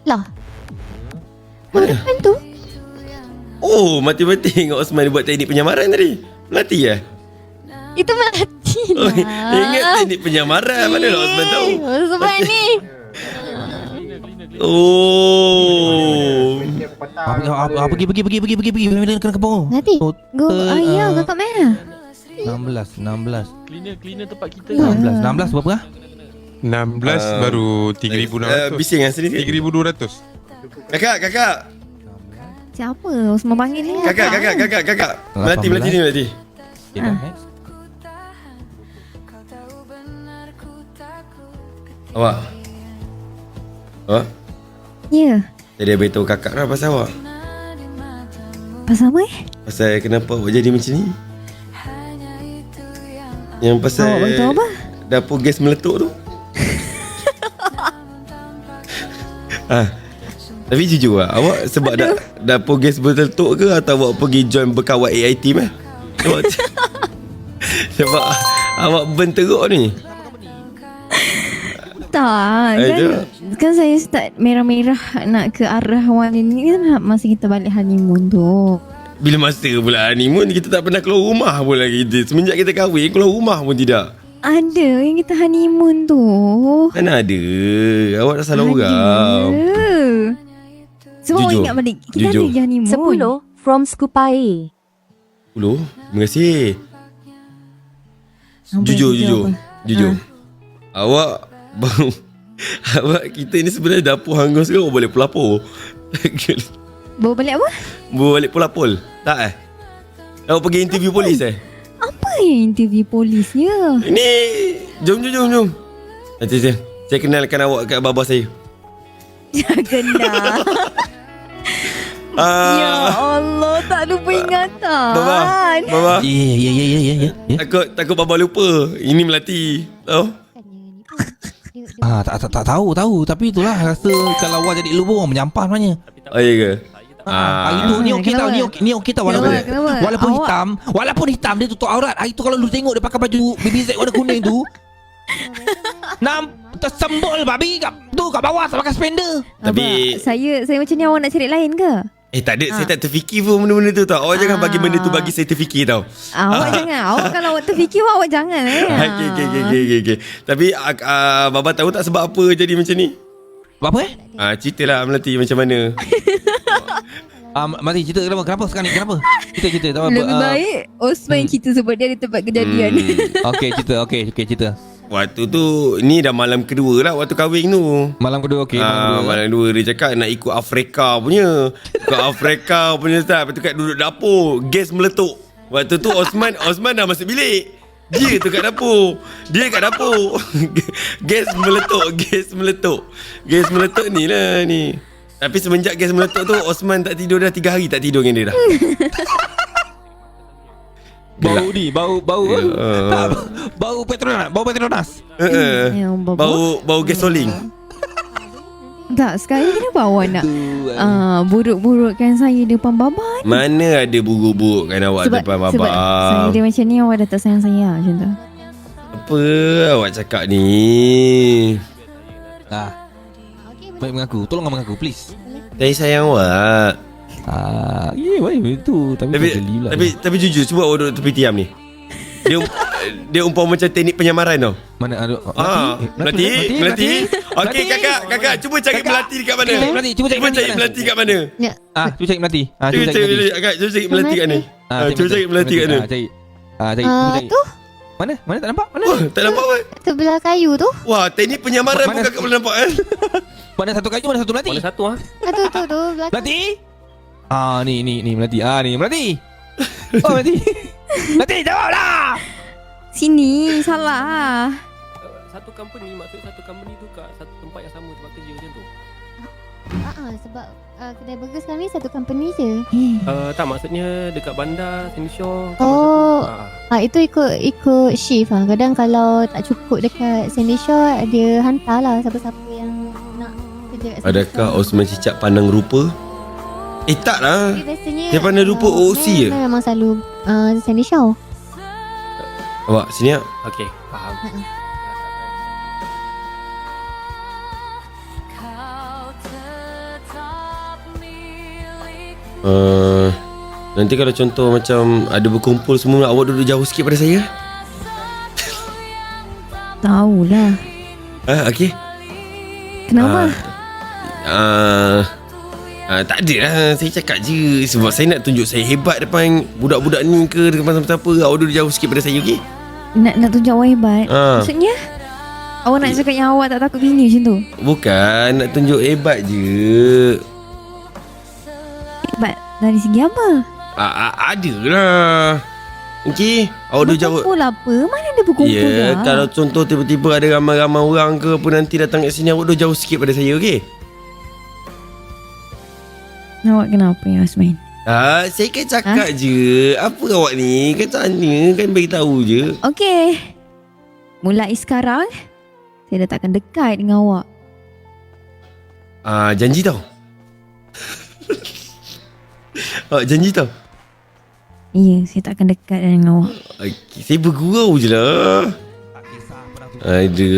Lah. Tu Mana? depan tu. Oh, mati-mati tengok Osman dia buat teknik penyamaran tadi. Melati ya? Itu Melati Oh, lah. ingat teknik penyamaran. Mana lah Osman tahu? Osman ni. Oh. Pergi. Kena kebun. Melati. Go ayah kakak Mel. 16. Cleaner tempat kita. 16 berapa lah? 16 baru 3,600. Bising kan sini. 3,200. Kakak. Siapa Osman panggil ni? Kakak. Melati ni Melati. Awak. Ya. Jadi dia beritahu kakak lah pasal awak. Pasal apa Pasal kenapa awak jadi macam ni. Yang pasal Awak beritahu apa? dapur gas meletup tu. Tapi jujur lah, awak sebab dapur gas meletup ke atau awak pergi join berkawat AIT meh? Sebab awak burn teruk ni. Tak kan saya start merah-merah nak ke arah awal ni kan masa kita balik honeymoon tu. Bila masa pula honeymoon, kita tak pernah keluar rumah pun lagi. Semenjak kita kahwin, keluar rumah pun tidak. Ada yang kita honeymoon tu. Mana ada. Awak dah salah orang. Semua Jujur. ingat balik. Kita Jujur. ada je honeymoon. 10 from Skupai. 10. Terima kasih. Apa Jujur. apa? Awak baru awak kita ni sebenarnya dapur hangus ke awak boleh pelapor? Bawa balik apa? Bawa balik pelapor. Tak awak pergi interview polis Apa yang interview polisnya? Ini jom. Nanti saya kenalkan awak kat baba saya. Jangan dah. Ya Allah, tak lupa ingatan. Baba. Ya. Takut Baba lupa. Ini Melati. Tahu? Tak tahu tapi itulah rasa kalau awak jadi lu pun orang menyampah sebenarnya. Oh iya ke? Itu ni okey tau, ni okey tau Kenapa? walaupun hitam dia tutup aurat. Hari tu kalau lu tengok dia pakai baju BBZ warna kuning tu. Tersembul babi kat bawah tak pakai spender. Tapi Saya macam ni, awak nak cari lain ke? tak ada. Saya tak terfikir pun benda-benda tu tau. Awak jangan bagi benda tu bagi saya terfikir tau. Awak jangan. Awak kalau awak terfikir awak jangan. Okay. Tapi Baba tahu tak sebab apa jadi macam ni? Apa Ceritalah Melati macam mana. Mati cerita kenapa sekarang ni? Kenapa? Cerita tak apa. Lebih baik Osman cerita sebab dia ada tempat kejadian. Okey cerita. Waktu tu ni dah malam kedua lah waktu kahwin tu. Malam kedua okey. Malam kedua dia cakap nak ikut Afrika punya. Style. Lepas tu kat duduk dapur, gas meletup. Waktu tu Osman dah masuk bilik. Dia tu kat dapur. Gas meletup ni lah ni. Tapi semenjak gas meletup tu Osman tak tidur dah 3 hari tak tidur dengan dia dah. Bau bau Petronas. Bau gasoling. Tak, sekarang kenapa awak nak buruk-burukkan saya depan Baba ni? Mana ada buruk-burukkan awak depan Baba. Sebab saya dia macam ni, awak dah tak sayang saya macam tu. Apa awak cakap ni? Baik mengaku. Tolong mengaku please. Saya sayang awak. Itu Tapi jujur cuba awak duduk tepi tiam ni. Dia umpama macam teknik penyamaran tau. Mana ada Melati. Okey kakak cuba cari Melati dekat mana? Melati cuba cari Melati kat mana? Cuba cari Melati. Cuba cari Melati kat ni. Cuba cari Melati kat ni. Cari. Tu Mana tak nampak? Mana? Tak nampak apa? sebelah kayu tu. Wah, teknik penyamaran pun kakak boleh nampak kan? Mana satu kayu, mana satu Melati? Mana satu Tu belakang. Melati? Ni Melati. Ni Melati. Oh Melati. Melati jawablah. Sini, salah. Satu company, maksud satu company tu kat satu tempat yang sama tempat kerja macam tu. Sebab kedai burger sekarang ni satu company je. Tak, maksudnya dekat bandar Sendishore. Itu ikut shift lah. Kadang kalau tak cukup dekat Sendishore, dia hantar lah siapa-siapa yang nak kerja kat Sendishore. Adakah Osman Cicak pandang rupa? Tak lah. Biasanya Dia pandang rupa OC je. memang selalu Sendishore. Awak sini tak? Okey, faham. Nanti kalau contoh macam ada berkumpul semua, awak duduk jauh sikit pada saya. Tahulah. Okey. Kenapa? Tak ada lah. Saya cakap je sebab saya nak tunjuk saya hebat depan budak-budak ni ke depan siapa-siapa. Awak duduk jauh sikit pada saya, okey? Nak tunjuk awak hebat. Maksudnya awak nak cakap yang awak tak takut bini macam tu? Bukan, nak tunjuk hebat je. Hebat dari segi apa? Ada lah. Okey, awak duduk jauh. Berkumpul apa? Mana ada berkumpul dah? Kalau contoh tiba-tiba ada ramai-ramai orang ke apa nanti datang kat sini, awak duduk jauh sikit pada saya, okey? Awak kenapa ya Osman? Saya kan cakap je. Apa awak ni? Kan tanya, kan beritahu je. Okey. Mulai sekarang saya dah takkan dekat dengan awak. Janji tau. Awak janji tau. Ya, saya takkan dekat dengan awak. Okay, saya bergurau je lah.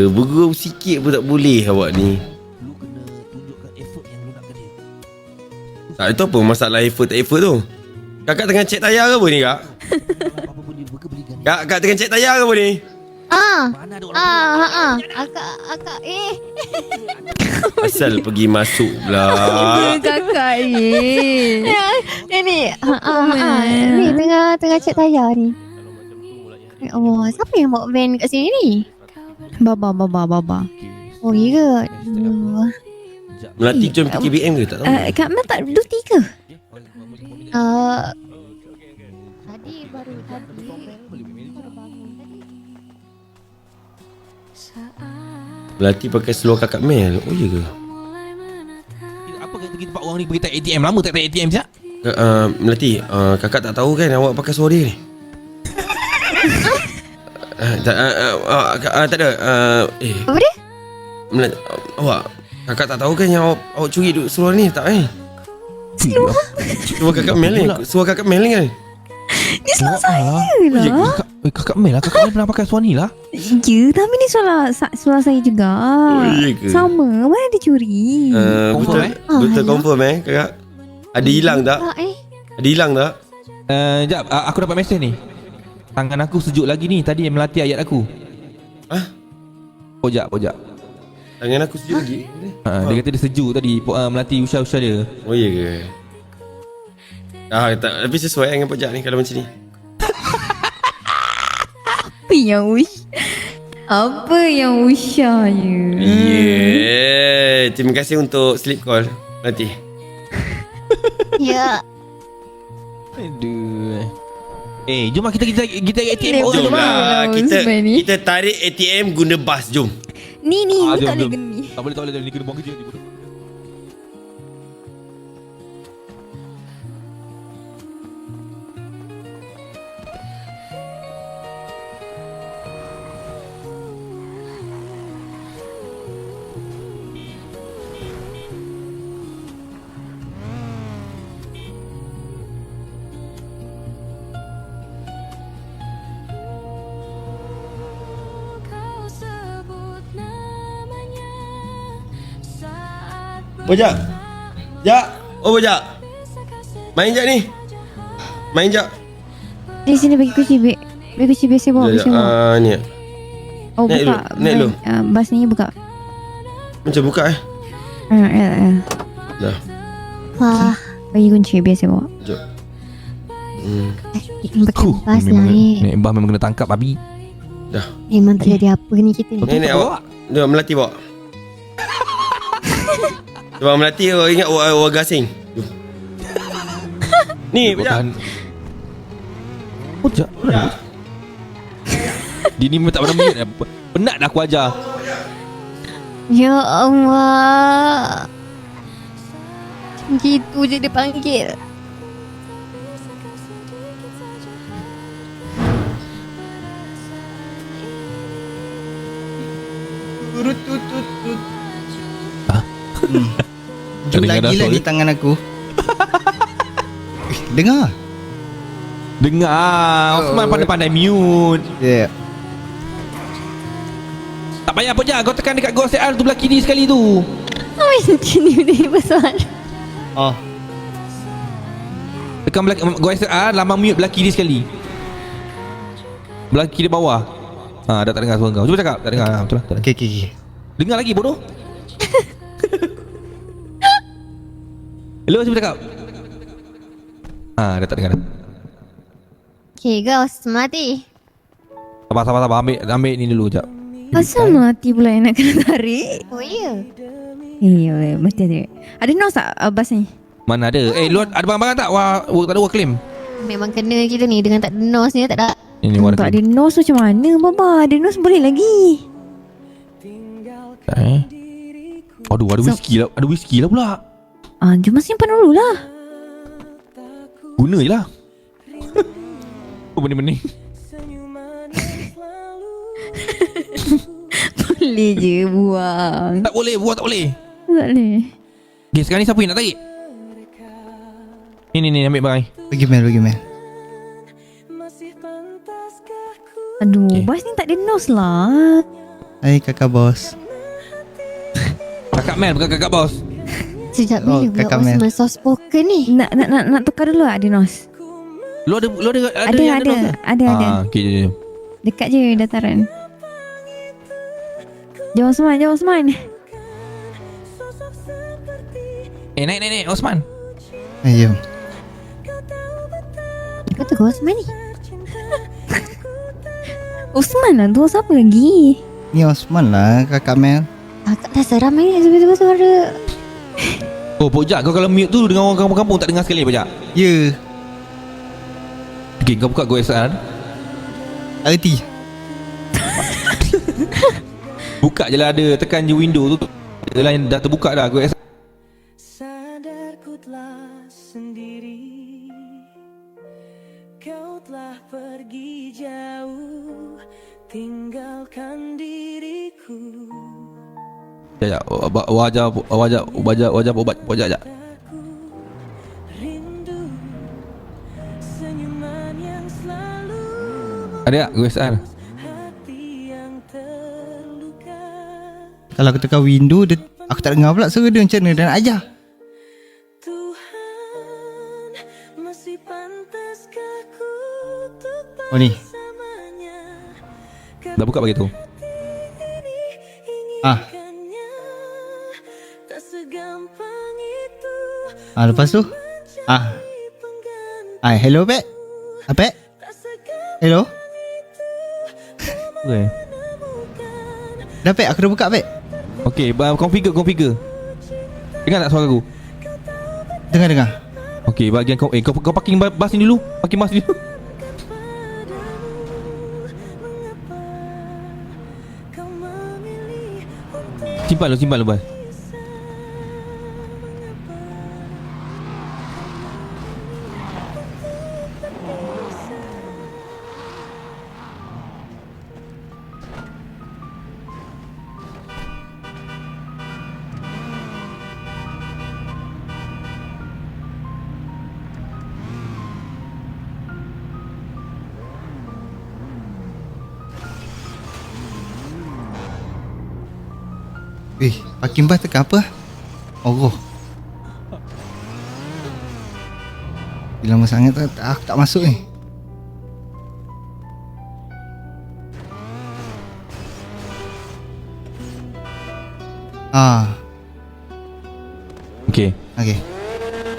Bergurau sikit pun tak boleh awak ni. Tak, itu apa masalah effort tak effort tu? Kakak tengah cek tayar ke apa ni kak? Kak tengah cek tayar ke apa ni? Akak Asal pergi masuk pula. Kakak ni. Ni tengah cek tayar ni. Ya Allah, siapa yang bawa van kat sini ni? Baba. Oh iya ke? Melati jom PKBM ke? Tak tahu. Kak Mel tak duty ke? Tadi baru tadi. Melati pakai seluar kakak Mel. Oh iya ke? Apa kata kita pak orang ni pergi tak ATM lama tak ATM sekejap? Melati, kakak tak tahu kan awak pakai suara ni? Tak ada. Apa dia? Kakak tak tahu kan yang awak curi seluar ni tak eh? Seluar kakak Mel ni. Seluar kakak Mel ni kan? Ni seluar saya lah. Kakak Mel lah. Kakak Mel pernah pakai seluar ni lah. Ya, tapi ni seluar saya juga. Ya ke? Sama, mana dia curi? Betul confirm kakak? Ada hilang tak? Ada hilang tak? Sekejap, aku dapat mesej ni. Tangan aku sejuk lagi ni. Tadi yang melatih ayat aku. Pojak. Tangan aku sejuk lagi? Dia kata dia sejuk tadi melatih usha-usha dia. Oh iya ke? Tapi sesuai dengan pojak ni kalau macam ni. Apa yang usyanya? Terima kasih untuk sleep call Melati. Ya. Aduh. Jom lah kita ATM. Jom lah kita tarik ATM guna bas. Jom. Ni tak boleh gini. Tak boleh ni kena buang kerja ni. Bojak. Bojak. Main jap ni. Di sini bagi kunci biasa bawa. Ni. Oh, buka. Naik dulu. Bas ni buka. Macam buka Dah. Wah. Bagi kunci biasa bawa. Jom. Pakai bas lah ni. Mbah memang kena tangkap babi. Dah. Memang terjadi apa ni kita ni. Nenek awak. Dia Melati bawa. Sebab Melati awak ingat warga asing. Ni Bojak. Dia ni memang tak pernah mute. Penat dah aku ajar. Ya Allah. Gitu je dia panggil. Jom lagi lah di tangan aku. Dengar. Osman pandai-pandai mute. Tak payah apa je. Kau tekan dekat Go SR tu belah kiri sekali tu. Macam ni dia besar. Tekan belah Go SR, lambang mute belah kiri sekali. Belah kiri bawah. Dah tak dengar suara kau. Cuba cakap. Tak dengar. Betul lah. Okay. Dengar lagi bodoh. Hello, cuba cakap. Dah tak dengar dah. Okay, Ghost mati. Sabar. Ambil ni dulu jap. Asal mati pula yang nak kena tarik? Oh ya. Ya, betul. Ada nos tak bas ni? Mana ada? Luar ada barang-barang tak? Tak ada claim. Memang kena kita ni dengan tak ada nos ni tak ada. Ini warna tak ada nos macam mana Baba? Ada nos boleh lagi. Aduh, ada whisky lah pula. Jom simpan dulu lah. Guna je lah. Bening-bening. Boleh je buang. Tak boleh, buang tak boleh. Tak boleh. Okay, sekarang ni siapa yang nak tarik? Ni ambil barang ni. Bagi Mel. Aduh, bas ni tak ada nos lah. Hai kakak bos. Kakak Mel bukan kakak bos. Sejak bila kakak pula Mel. Osman soft spoken ni? Nak tukar dulu ada nos. Lu ada Ada. Okay, jom. Dekat je dataran. Jom Osman. Naik Osman. Jom. Kau tu Osman ni? Osman lah tu, siapa lagi? Ni Osman lah kakak Mel. Kakak dah seram ni tiba-tiba suara. Pojak, kau kalau mute tu dengan orang kampung-kampung tak dengar sekali Pojak? Ya. Okay, kau buka Go SR. Arti. Buka je lah, ada tekan je window tu. Ada lah yang dah terbuka dah Go SR. Sadar ku telah sendiri. Kau telah pergi jauh, tinggalkan diriku. Sekejap, wajah sekejap. Rindu senyuman yang selalu Ada tak QSR? hati yang terluka. Kalau aku tekan window dia, aku tak dengar pula suara dia macam mana dan ajar. Tuhan, masih pantaskah ku untuk Oh ni. bersamanya? Dah buka bagi tu. Ah. Tak segampang itu. Lepas tu. Hello Pek. Pek. Hello. Okay. Dah Pek, aku dah buka Pek. Okay, configure. Dengar tak suara aku? Dengar. Okay, bahagian kau kau parking bas ni dulu. Parking bas ni dulu. Simpan lu bas. Parking bus tekan apa? Oh. Lama sangat aku tak masuk ni. Okay.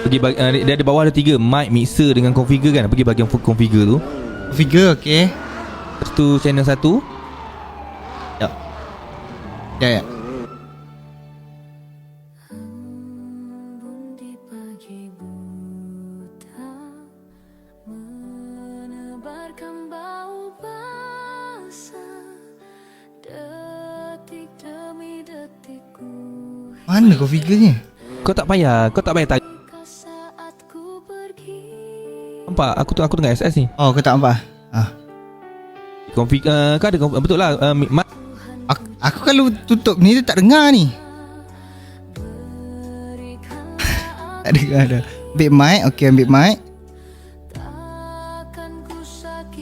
Pergi dia ada bawah ada 3 mic, mixer dengan configure kan. Pergi bahagian configure tu. Configure okay. Lepas tu channel 1. Ya. Di pagi buta menebarkan bau basah, detik demi detikku. Mana configure-nya? Kau tak payah tag. Saat ku pergi, Nampak aku tengah SS ni. Oh, kau tak nampak? Configure kau ada betul lah mic. Aku kalau tutup ni dia tak dengar ni. Tak dengar dah. Ambil mic, okey ambil mic.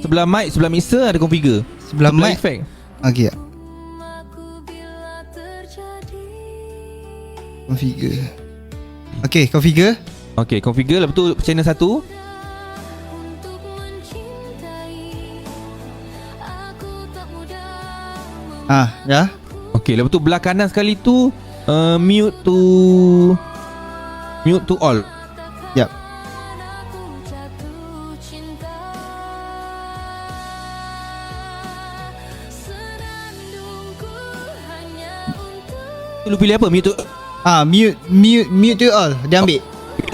Sebelah mic, sebelah mixer ada configure. Sebelah mic effect. Okey. Configure. Okey, configure. Okey, configure lepas tu channel 1. Dah. Okey, lepas tu belah kanan sekali tu mute to all. Yap. Lu pilih apa? Mute to mute to all. Dia ambil.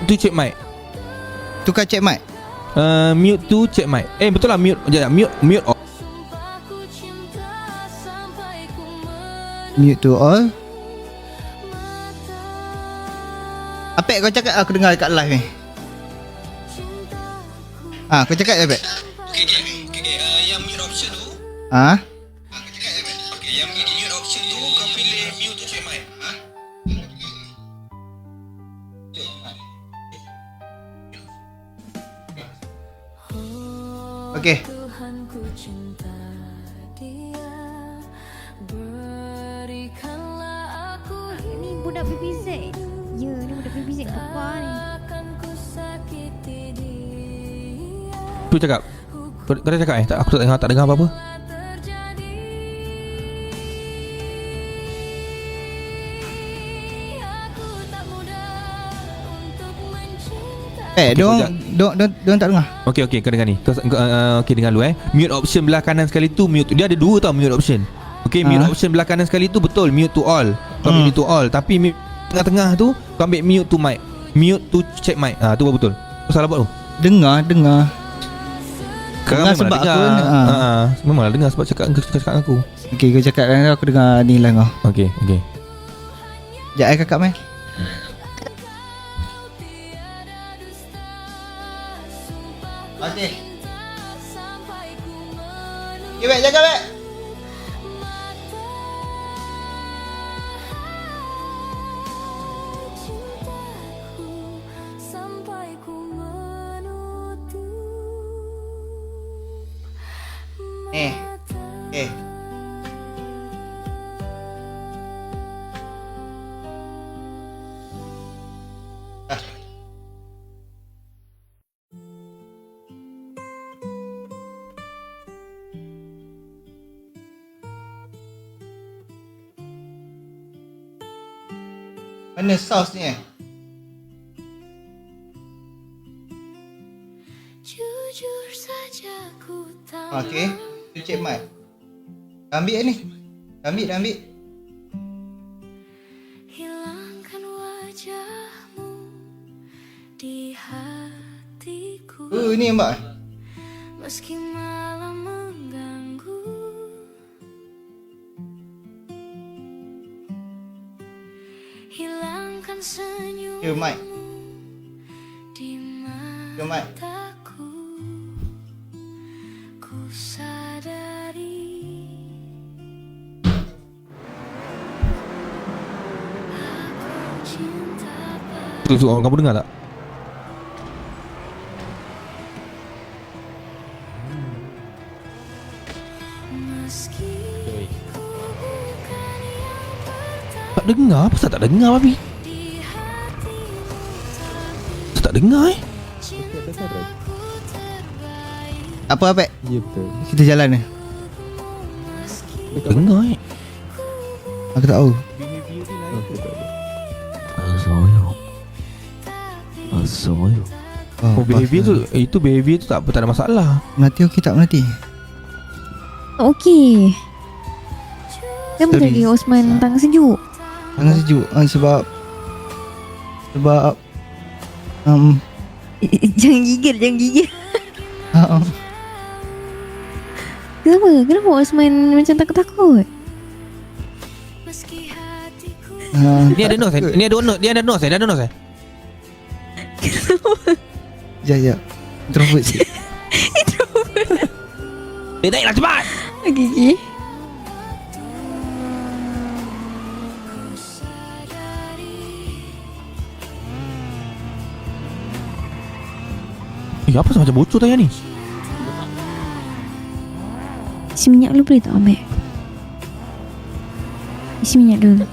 Tu check mic. Tukar check mic. Mute to check mic. Betul lah mute. Mute all. Mute to all. Apek kau cakap aku dengar dekat live ni. Kau cakap Apek. Okay, yang mute option tu. Okay, yang mute option tu kau pilih mute to check mic. Okay. Ni budak PPZ. Ya, ni budak PPZ apa ni? Tu cakap. Kau dah cakap tak, aku tak dengar apa-apa. Diorang tak dengar. Okey, kau dengar ni. Okey, dengar dulu Mute option belah kanan sekali tu mute. Dia ada 2 tau mute option. Okey, mute option belah kanan sekali tu betul mute to all. Kau ambil mute to all, tapi mute tengah-tengah tu kau ambil mute to mic. Mute to check mic. Tu baru betul. Kau salah buat tu. Dengar. Dengar sebab dengar. aku memanglah dengar sebab cakap aku. Okey, kau cakap dan aku dengar ni lah kau. Okey. Sekejap kakak mai. Okey. Okay, baik, jaga baik. Sampai ku menutup Okay. Mana saus ni jujur saja ku tak Okay. Tu Cik Mat. Ambil ni. Ambil. hilangkan wajahmu di hatiku. Ni mbak. Meski malam mengganggu, hilangkan senyum Ya, Mat. di Ya, Mat. mataku. Ku sadari aku cinta Tu, kamu dengar tak? meski ku bukan yang pertama Tak dengar? Apa tak dengar babi? di hatimu, Tak dengar cintaku terbaik. Apa Apek? Ya betul. Kita jalan ni. Tak dengar Aku tak tahu. Oh, behavior tu, itu behavior tu tak ada masalah. Melati okey tak Melati? Okey. Kenapa Sorry. tadi Osman tangan sejuk? Tangan sejuk. Sebab Jangan gigil. uh, Kenapa Osman macam takut-takut? Meski hatiku Ni ada nose, dia ada nose. Ya. Introvert sikit. Naiklah cepat. Okay. Apa macam bocor tayar ni? Isi minyak dulu boleh tak Ahmed? Isi minyak dulu.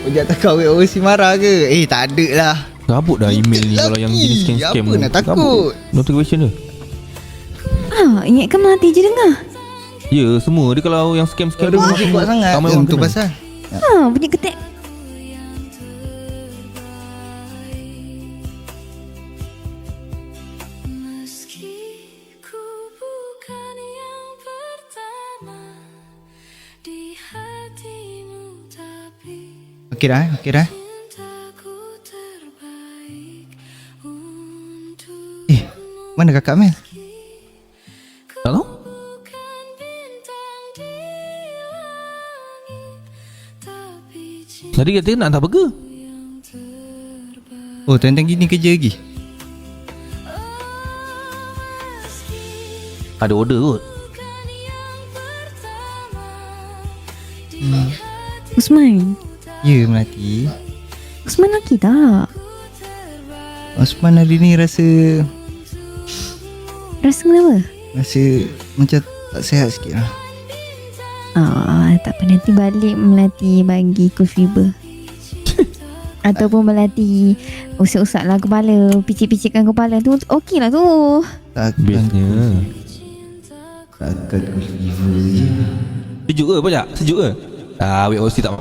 Ojak tak kau si marah ke? Tak ada lah. Gabut dah email ni kalau yang jenis scam-scam. Apa nak takut? Notification dia. Ingatkan Melati je dengar. Ya, semua dia kalau yang scam-scam Ada musik kuat sangat. Tu pasal. Bunyi ketek. meski ku bukan yang pertama di hatimu, tapi Okey dah. cintaku terbaik untuk Mana kakak Mel? Tak tahu? bukan bintang di langit, tapi Tadi kata nak hantar burger. Oh, tentang gini kerja lagi. Ada order kot. Osman. Ya, Melati. Osman lagi tak? Osman hari ni rasa Kenapa? Rasa macam tak sihat sikit lah. Tak apa, nanti balik Melati bagi cool fever. Ataupun Melati usap-usap lah kepala, picit-picitkan kepala tu. Okey lah tu. Bestnya. Takkan cool fever je. Sejuk ke banyak? Sejuk ke? WOC tak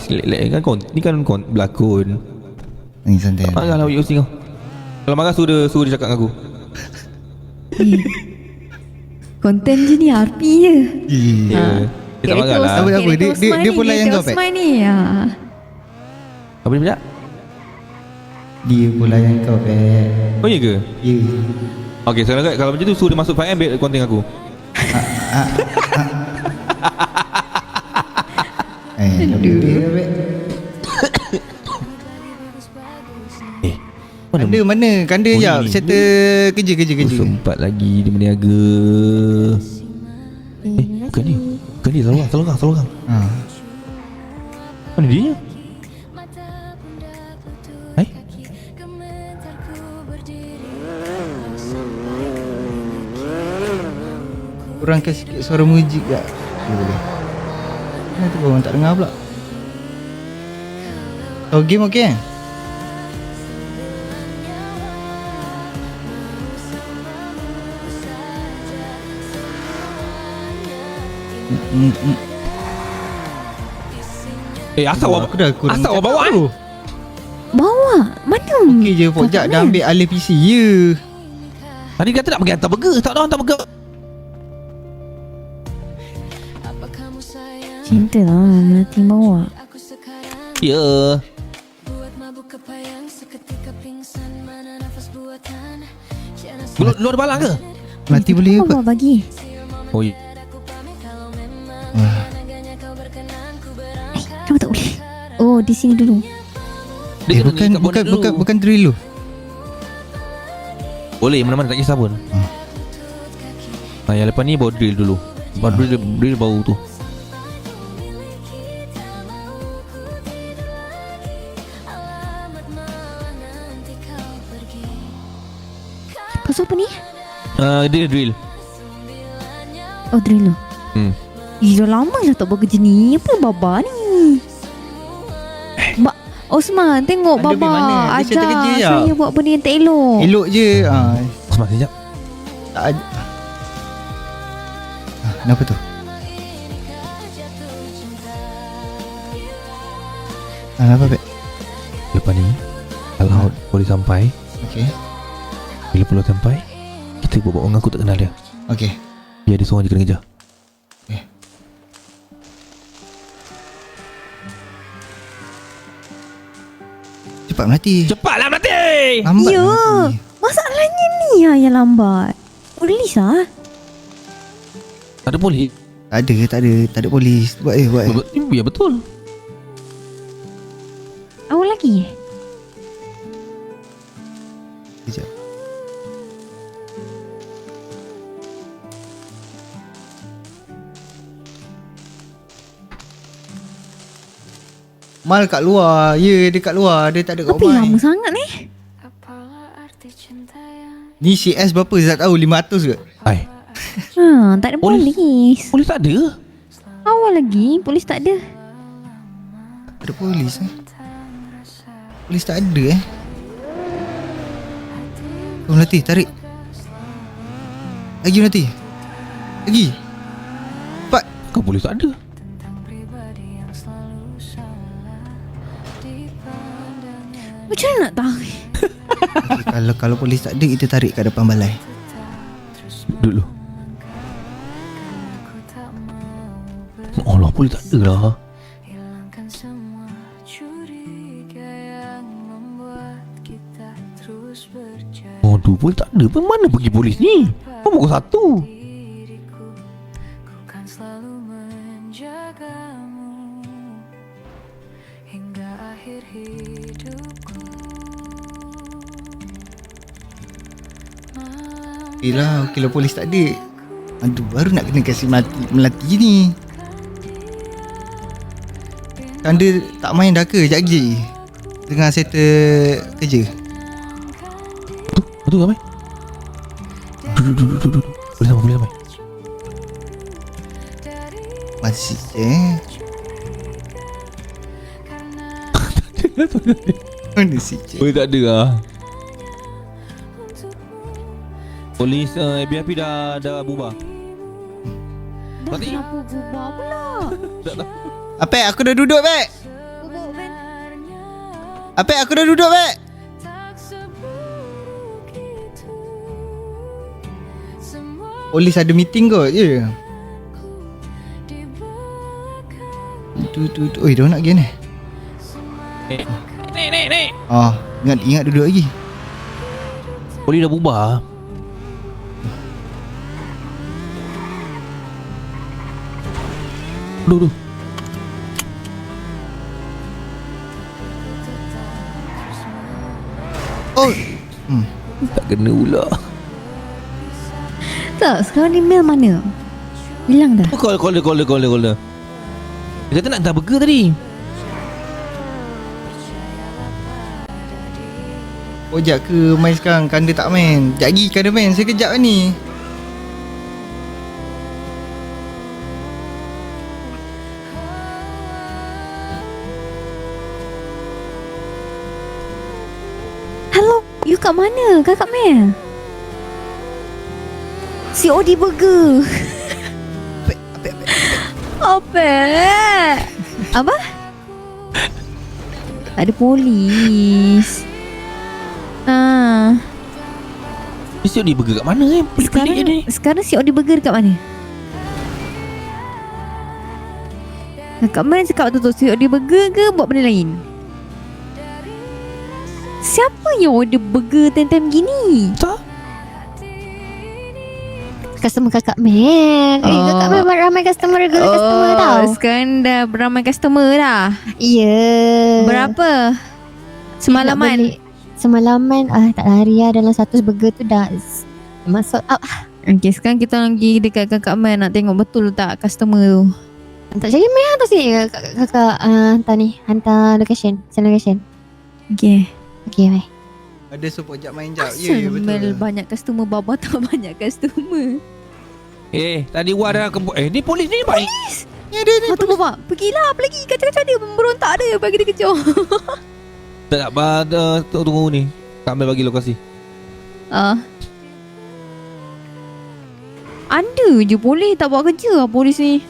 selek-lek kan kau. Ni kan kau berlakon. Ni santai. Marahlah WOC kau. Kalau marah suruh dia cakap dengan aku. Konten je ni RP je. Ya. Dia tak marah lah. Apa dia pun layan kau, Pek. Osman ni. Apa dia banyak? Dia pun layan kau, Pek. Oh iya ke? Ya. Okay, sekarang kalau macam tu suruh dia masuk 5M biar konten aku. Tak boleh, Pek. Kanda mana? Kanda Oh, jap. ni. Settle kerja. Sempat lagi dia berniaga. Bukan ni. Tolong. Ha. Mana dia? Kurangkan sikit suara muzik tak? Boleh. Kenapa korang tak dengar pula? Oh, game okey kan? Asal awak bawa kan? Bawa? Mana? Okey je Pojak dah ambil alih PC ya. Tadi kata nak pergi hantar burger. Tak ada hantar burger. Cinta lah Melati bawa. Ya. Lu ada balang ke? Melati boleh apa? Bawa bagi. Oh ya. Kenapa tak boleh? Oh di sini dulu. Bukan drill lu. Boleh mana-mana tak kisah pun. Yang lepas ni bawa drill dulu. Bawa drill bau tu. Pasal apa ni? Dia drill. Oh drill lu. Dah lama dah tak buat kerja ni. Apa Baba ni? Osman tengok Anda pergi Baba mana? Dia ajar settle kerja je. saya buat benda yang tak elok. Elok je. Osman sekejap. Tak ada. Kenapa tu? Kenapa Bek? Lepas ni kalau boleh sampai, Okey. bila perlu sampai, kita buat orang aku tak kenal dia. Okey. Biar dia seorang je kena kejar. Cepat Melati. Cepatlah Melati. Lambat Ya. Melati. Masalahnya ni yang lambat. Polis lah. Tak ada polis. Tak ada polis. Buat. Ya betul. Awal lagi Kejap. Mal kat luar. Ya, dia kat luar. Dia tak ada kat Tapi rumah. lama sangat ni. Ni CS berapa Zat tahu? 500 ke? Hai. Tak ada polis. Polis tak ada. Awal lagi polis tak ada. Tak ada polis Polis tak ada Oh Melati tarik. Lagi Melati. Lagi. Cepat. Kau polis tak ada. Macam mana nak tahu? Okay, kalau polis tak ada, kita tarik kat depan balai. Duduk dulu. Allah, polis tak ada lah. Aduh, polis tak ada. Mana pergi polis ni? Kau pukul 1. Okey lah polis tak ada. Aduh, baru nak kena kasih Melati ni. Kanda tak main dah ke? Sekejap lagi tengah settle kerja. Betul ramai. Duduk. Boleh sampai. Masih mana si Cik? Boleh tak ada lah. Polis ABIP dah bubar. Kenapa bubar pula? Tak tahu. Apek, aku dah duduk, Pek. Apek, aku dah duduk, Pek. Polis ada meeting kot je. Oi, dia nak pergi ni. Nek. Ingat duduk lagi. Polis dah bubar. Duduk. Oh, Tak kena pula. Tak, sekarang ni Mel mana? Hilang dah. Call. Dia kata nak hantar burger tadi. Ojak ke main sekarang? Kanda tak main. Sekejap lagi Kanda main. Saya kejap ni. Hello, you kat mana? Kakak Mel. COD Burger. Apa? Apa? Tak ada polis. Mesti dia burger kat mana Pelik-pelik je ni. Sekarang COD Burger dekat mana? Kakak Mel cakap tu COD Burger ke buat benda lain? Siapa yang order burger time-time gini? Tak. Customer Kakak Mel. Kakak Mel ramai customer tau. Sekarang dah beramai customer dah. Ya. Berapa? Semalaman? Semalaman tak lari lah. Dalam 100 burger tu dah masuk up. Okay, sekarang kita lagi dekat Kakak Mel nak tengok betul tak customer tu. Tak cari Mel atau sini kakak hantar location. Send location. Okay, bye. Ada support jap main jap. Asal Ya, betul. Mel banyak customer, Baba tak banyak customer. Tadi Wah dah ni polis ni baik. Ya dia ni. Tu Baba, pergilah apa lagi? Kacau-kacau dia memberontak dia bagi dia kejar. Tak tunggu ni. Kak Mel bagi lokasi. Ada je polis tak buat kerja polis ni.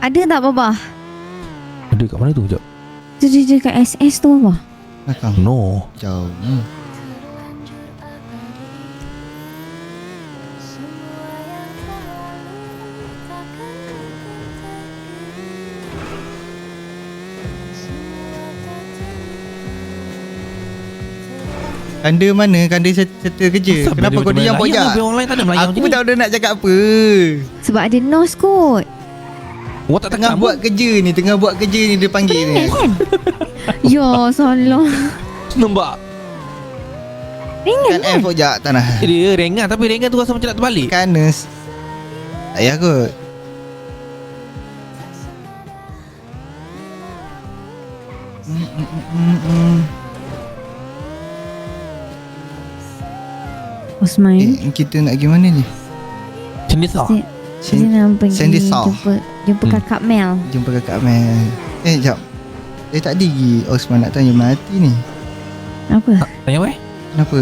Ada tak Baba? Ada kat mana tu? Sekejap. Dia kat SS tu Baba. Belakang. No. Jauh. Kanda mana? Kanda settle kerja. Asal Kenapa kau diam Ojak? Orang lain tak ada melayang Aku tak ada nak cakap apa. Sebab ada nos kot. Awak tak Tengah buat kerja ni. Dia panggil ni. Kan? Ya salah. Nampak? Ringan Kan F Ojak tak nak. Dia ringan tapi ringan tu rasa macam nak terbalik. Kanas. Tak payah kot. Osman. Kita nak pergi mana ni? Sendisa. Kita nak pergi Sendisa. jumpa Kakak Mel. Jumpa Kakak Mel. Sekejap. Tadi Osman nak tanya Melati ni. Apa? Tanya apa? Kenapa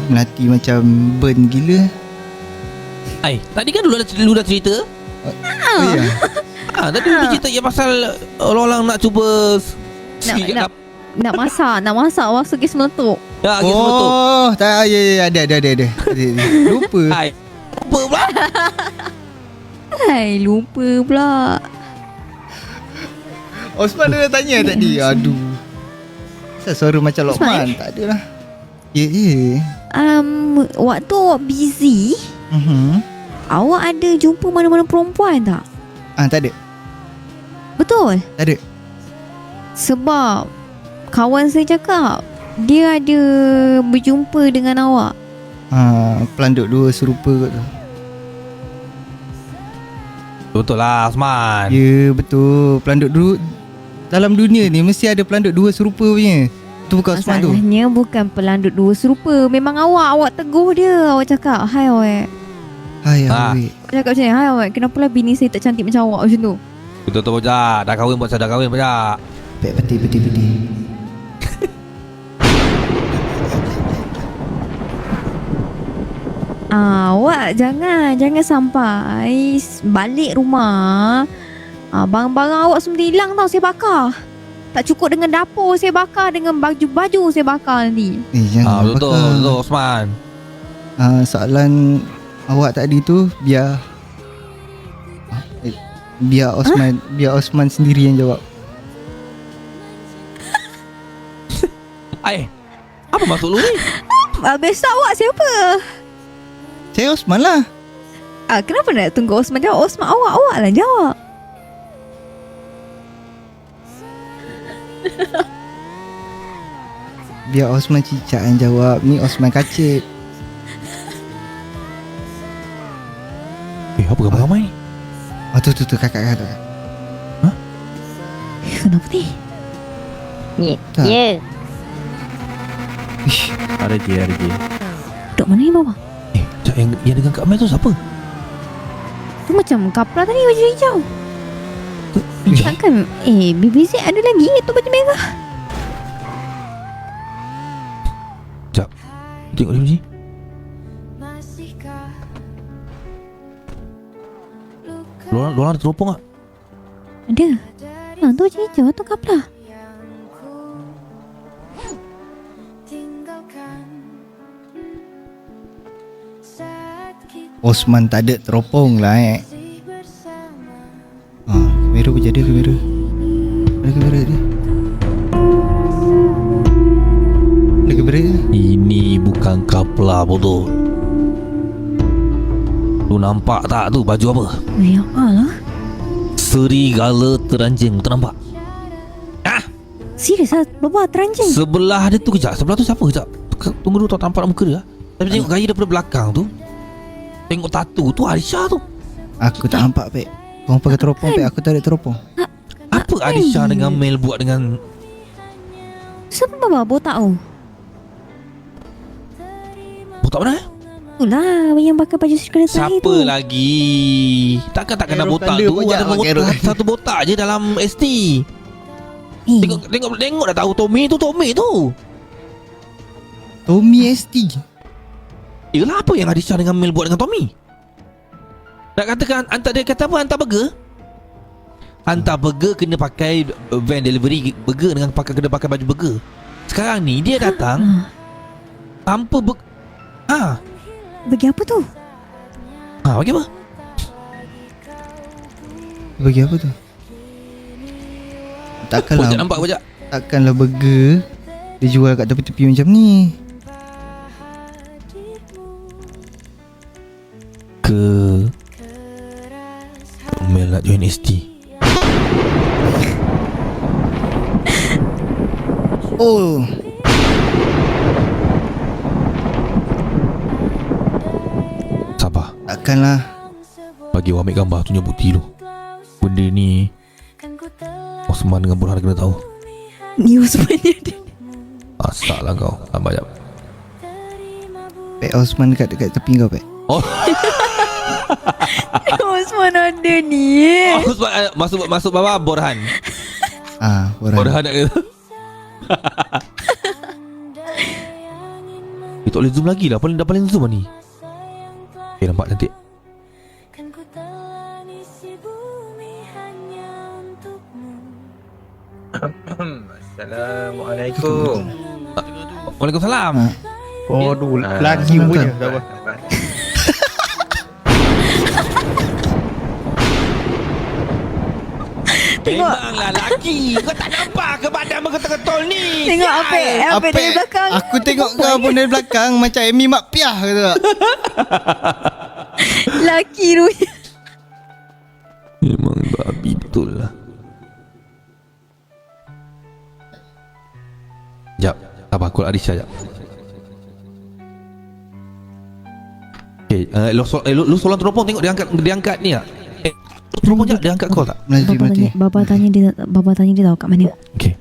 Melati macam burn gila? Tadi kan lu dah cerita. Oh ya. Tadi lu cerita yang pasal orang-orang nak cuba Nak masak waktu kes meletup. Ya, kes meletup. Oh, tak ya ada. Lupa. Lupa pula. Lupa pula. Osman dah tanya tadi. Aduh. Kenapa suara macam Lokman? Tak ada lah. Ya. Waktu awak busy, awak ada jumpa mana-mana perempuan tak? Tak ada. Betul? Tak ada. Sebab kawan saya cakap dia ada berjumpa dengan awak. Pelanduk dua serupa kot tu. Betul lah Osman. Ya betul. Pelanduk dua dalam dunia ni mesti ada pelanduk dua serupa punya. Tu bukan Osman tu. Masalahnya bukan pelanduk dua serupa. Memang awak tegur dia. Awak cakap, "Hai awak." Hai awak. Cakap macam ni, "Hai awak, kenapalah bini saya tak cantik macam awak?" Macam tu. Betul-betul Bojak. Dah kahwin Bojak. Peti. Awak jangan sampai balik rumah barang-barang awak semua hilang tau. Saya bakar. Tak cukup dengan dapur saya bakar, dengan baju-baju saya bakar nanti. Jangan betul Osman. Soalan awak tadi tu biar Osman sendiri yang jawab. Apa maksud lu ni? Besok awak siapa? Saya Osman lah. Kenapa nak tunggu Osman jawab? Osman awak lah jawab. Biar Osman cicak yang jawab. Ni Osman kacip. Apa khabar ramai ni? Tu kakak. Kenapa ni? Tak. Ya. RJ. Duduk mana ni bawah? Sekejap, yang dengan Kak Mel tu siapa? Tu macam kapla tadi baju hijau. Takkan BBC ada lagi tu baju merah. Sekejap, tengok dia macam ni. Lorang ada teropong tak? Ada. Tu baju hijau tu kapla. Osman tak ada teropong lah kamera pun jadi kamera. Ada kamera dia. Ada kamera dia. Ini bukan kapla bodoh. Lu nampak tak tu baju apa? Ya Allah. Serigala teranjing, tak nampak? Serius lah, Baba teranjing. Sebelah dia tu kejap. Sebelah tu siapa kejap? Tunggu dulu tak nampak muka dia. Tapi tengok gaya daripada belakang tu. Tengok tatu tu Aisyah tu. Aku tak nampak Pek. Korang pakai teropong Pek. Aku tak ada teropong. Apa Aisyah dengan Mel buat dengan... Siapa Baba botak tu? Botak mana? Itulah yang pakai baju serigala terakhir tu. Siapa lagi? Takkan kena botak tu. Ada botak, satu botak je dalam ST. Tengok dah tahu Tommy tu. Tommy ST. Yelah, apa yang Aisyah dengan Mel buat dengan Tommy? Nak katakan dia kata apa? Hantar burger kena pakai van delivery burger dengan kena pakai baju burger. Sekarang ni dia datang tanpa Bagi apa tu? Bagi apa? Bagi apa tu? Takkanlah nampak apa sekejap? Takkanlah burger dia jual kat tepi-tepi macam ni. Mel nak join ST. Oh. Sabar. Takkanlah. Bagi awak ambil gambar, tunjuk bukti dulu. Benda ni Osman dengan Burhan kena tahu. Ni Osman ni ada. Asak lah kau. Sabar jap. Pek Osman dekat tepi kau Pek. Osman ada ni. Osman masuk bawah Burhan. Burhan nak kata. Tak boleh zoom lagi lah. Dah paling zoom lah ni. Nampak cantik. Assalamualaikum. Waalaikumsalam. Aduh, lagi punya. Memanglah lelaki. Kau tak nampak ke badan bergetol-getol ni? Tengok Apek dari belakang. Aku tengok kau pun dari belakang macam Amy Mak Piah kata tak? Laki tu. Memang babi betul lah. Jap, sabar aku Aisyah jap. Okay, lu solat teropong tengok dia angkat ni tak? Teropong je dia angkat call tak? Bapa tanya dia tahu kat mana. Okay.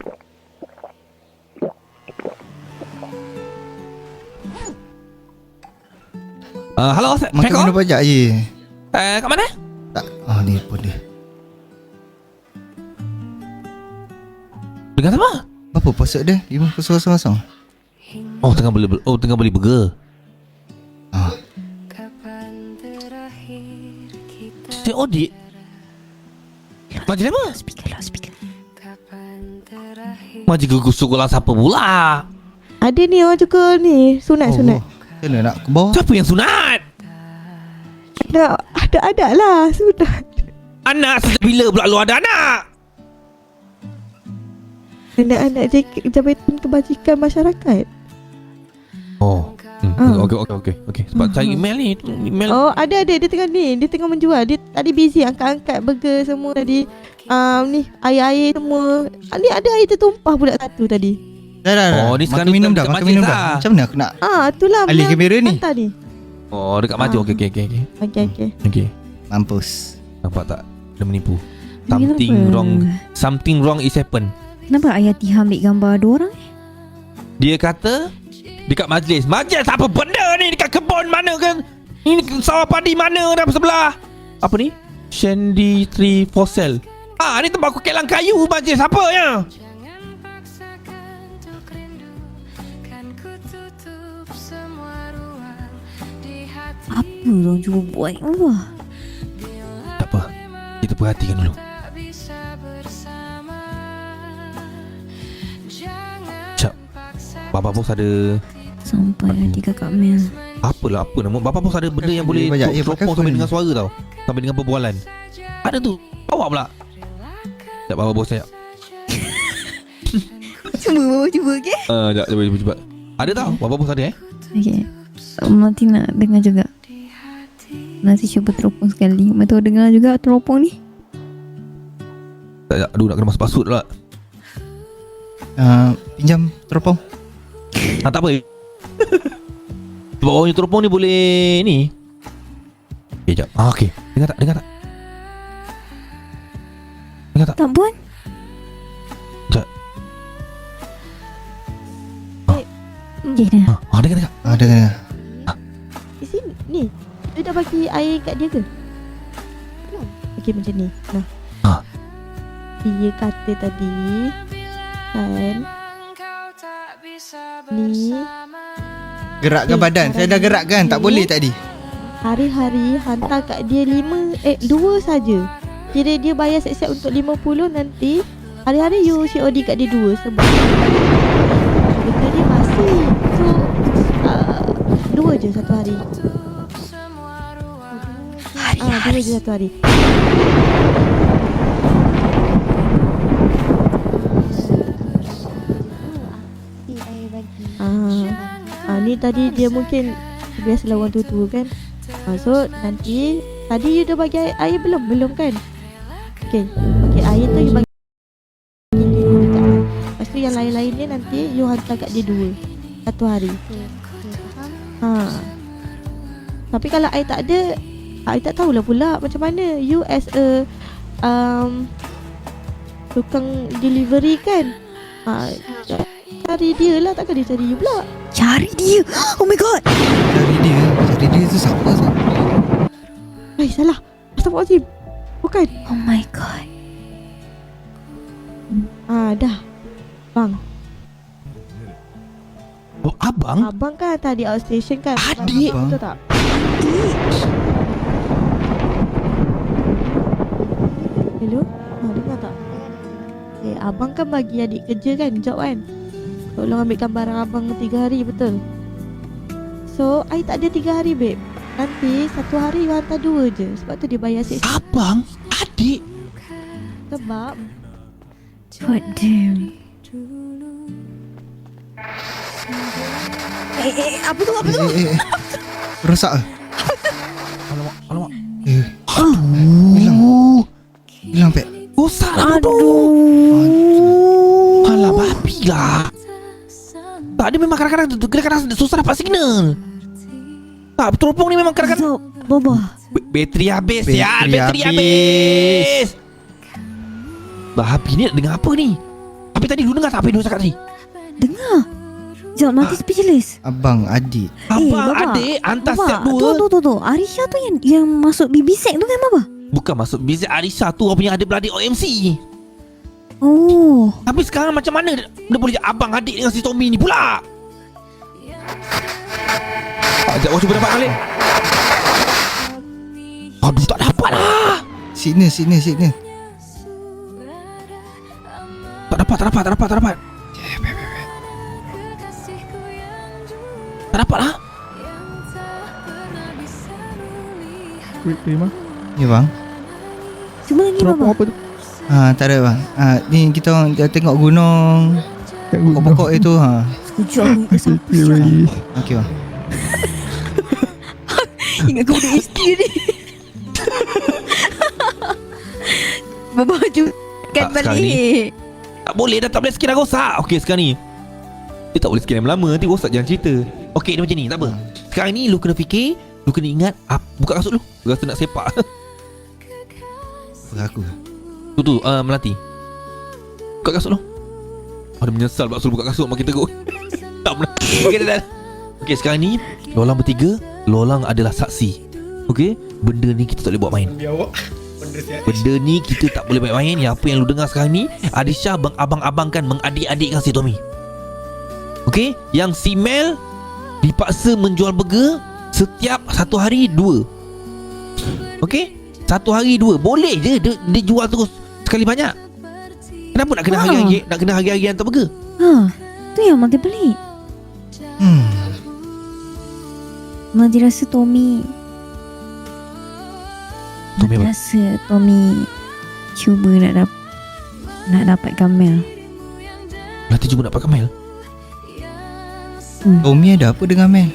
Halo, makan mana pajak je. Kat mana? Tak. Ni pun dia. Dengan apa? Apa password dia? 5000. Tengah beli burger. COD. Macam apa? Speaker. Macam gugus sekolah siapa pula? Ada ni orang juga ni. Sunat. Kena nak ke bawah. Siapa yang sunat? Ada lah sunat. Anak sejak bila pula lu ada anak? anak-anak Jabatan Kebajikan Masyarakat. Oh. Okey. Sebab cari email ni. Email. Oh, ada dia tengah ni. Dia tengah menjual. Dia tadi busy angkat-angkat burger semua tadi. Ni air-air semua. Ni ada air tertumpah pula satu tadi. Dah. Oh, ni Makan sekarang minum dah. dekat Makan majlis minum dah. dah. Macam mana aku nak Itulah alih kamera ni? hantar ni. Oh, dekat maju. Okey. Okey. Mampus. Nampak tak? Dia menipu. Kenapa? Something wrong is happen. Kenapa ayah Tiha ambil gambar 2 orang? Dia kata dekat majlis. Majlis apa benda ni dekat kebun mana kan? Ini sawah padi mana dalam sebelah? Apa ni? Shandy Tree Fossil. Ni tempat aku kelang kayu majlis apa ya? Apa orang cuba buat Allah? Tak apa. Kita perhatikan dulu. Cak. Baba bos ada Sampai hati kakak Mel. apa nama Baba bos ada benda yang boleh Banyak je, teropong pakai sampai phone. dengan suara tau. Sampai dengan perbualan. Ada tu. Bawa pula. Sekejap Baba bos saya. Cuba okey? Sekejap cuba. Ada tau. Baba bos ada Okey. Nanti nak dengar juga. Nanti cuba teropong sekali. Betul dengar juga teropong ni. Sekejap. Aduh nak kena masuk password pula. Pinjam teropong. Tak apa. Sebab orang yang teropong ni boleh ni. Sekejap. Okey. Dengar tak? Dengar tak? Tak pun? Sekejap. Okey dah. Dengar. Dengar. Di sini ni. Dia dah bagi air kat dia ke? Belum. Okey macam ni. Nah. Dia kata tadi kan ni Gerakkan badan. Saya dah gerakkan. Tak boleh tadi. hari-hari hantar kat dia 2 saja. Kira dia bayar siap-siap untuk 50, nanti hari-hari you COD kat dia 2 sebab kerja dia masih. So 2 je satu hari. 2 je satu hari. Ni tadi dia mungkin biasalah orang tua-tua kan. So nanti tadi you dah bagi air belum? Belum kan? Okay, air tu you bagi dekat. Lepas tu yang lain-lain ni nanti you hantar kat dia 2 satu hari. Tapi kalau air tak ada, air tak tahulah pula macam mana. You as a tukang delivery kan, cari dia lah, takkan dia cari you pula. Cari dia? Oh my god. Cari dia tu siapa tu? Salah. Astagfirullahaladzim. Bukan. Oh my god. Dah. Bang. Oh, abang? Abang kan tadi outstation kan. Adik? Betul tak? Hello? Dengar tak? Abang kan bagi adik kerja kan, job kan. Tolong ambilkan barang abang 3 hari, betul? So, I tak ada 3 hari, babe. Nanti 1 hari you hantar 2 je. Sebab tu dia bayar sikit. Abang? Adik? Sebab God damn. Apa tu? Rosak ke? Alamak. Hilang Pek. Rosak lah bodoh. Alah babi lah. Tak, dia memang kadang-kadang susah dapat signal. Tak, teropong ni memang kadang-kadang Boba. Bateri habis. Bateri habis. Babi ni nak dengar apa ni? Tapi tadi lu dengar tak apa yang dia cakap tadi? Dengar. Sekejap, nanti speechless. Abang, adik. Abang, Baba. adik hantar Baba, step 2. Tu. Arisha tu yang masuk BB-Sec tu kan, Baba? Bukan masuk Bizet Arisa tu, orang punya adik-beradik OMC. Oh. Tapi sekarang macam mana dia boleh jadi abang adik dengan si Tommy ni pula? Sekejap, orang cuba dapat balik. Aduh, tak dapat lah. Signal. Tak dapat. Tak dapat lah. Terima. Ya bang. Cuma lagi, Baba. Apa tu? Tak ada bang. Ni kita orang tengok gunung. Pokok-pokok itu. Sekejap aku ingat siapa siap. Okey bang. Ingat kau budak SD ni. Berbaju kan sekarang ni balik. tak boleh dah, tak boleh sikit dah rosak. Okey sekarang ni dia tak boleh sikit lama-lama, nanti rosak jangan cerita. Okey dia macam ni, tak apa. Sekarang ni lu kena fikir, lu kena ingat buka kasut lu. Rasa nak sepak. Aku. Tu Melati. Buka kasut lu. Ada menyesal sebab suruh buka kasut makin teruk. Tak pernah. Okey dah. Okey sekarang ni Lolang bertiga, Lolang adalah saksi. Okey, benda ni kita tak boleh buat main. Benda ni kita tak boleh buat main. Yang apa yang lu dengar sekarang ni, Adisha abang-abangkan, mengadik-adikkan si Tommy. Okey, yang si Mel dipaksa menjual burger setiap 1 hari 2. Okey, 1 hari 2. Boleh je dia jual terus sekali banyak. Kenapa nak kena hari-hari, nak kena hari-hari hantar burger? Tu yang Mati pelik. Mati rasa Tommy rasa Tommy cuba nak dapatkan Mel. Nanti cuba nak dapatkan Mel. Tommy ada apa dengan Mel?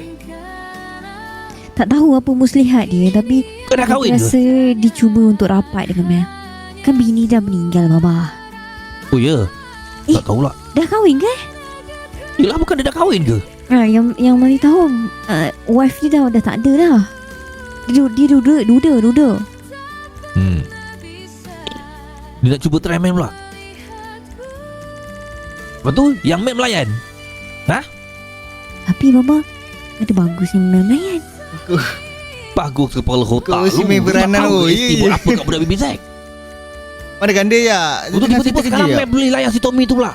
Tak tahu apa muslihat dia, tapi kau dah kahwin rasa dia cuba untuk rapat dengan Mel. Kan bini dah meninggal baba. Oh ya? Tak tahulah. Dah kahwin ke? Yelah, bukan dia dah kahwin ke? Yang Mati tahu wife dia dah tak ada dah. Dia duda. Dia nak cuba try Mel pula. Lepas tu yang Mel melayan. Tapi baba, ada bagus ni Mel melayan. Bagus kepala otak lu. Kau si main beranak lu. Buat apa kat budak BB Zack? Mana kan dia ya? Betul tiba-tiba sekarang Mel boleh layan si Tommy tu pula.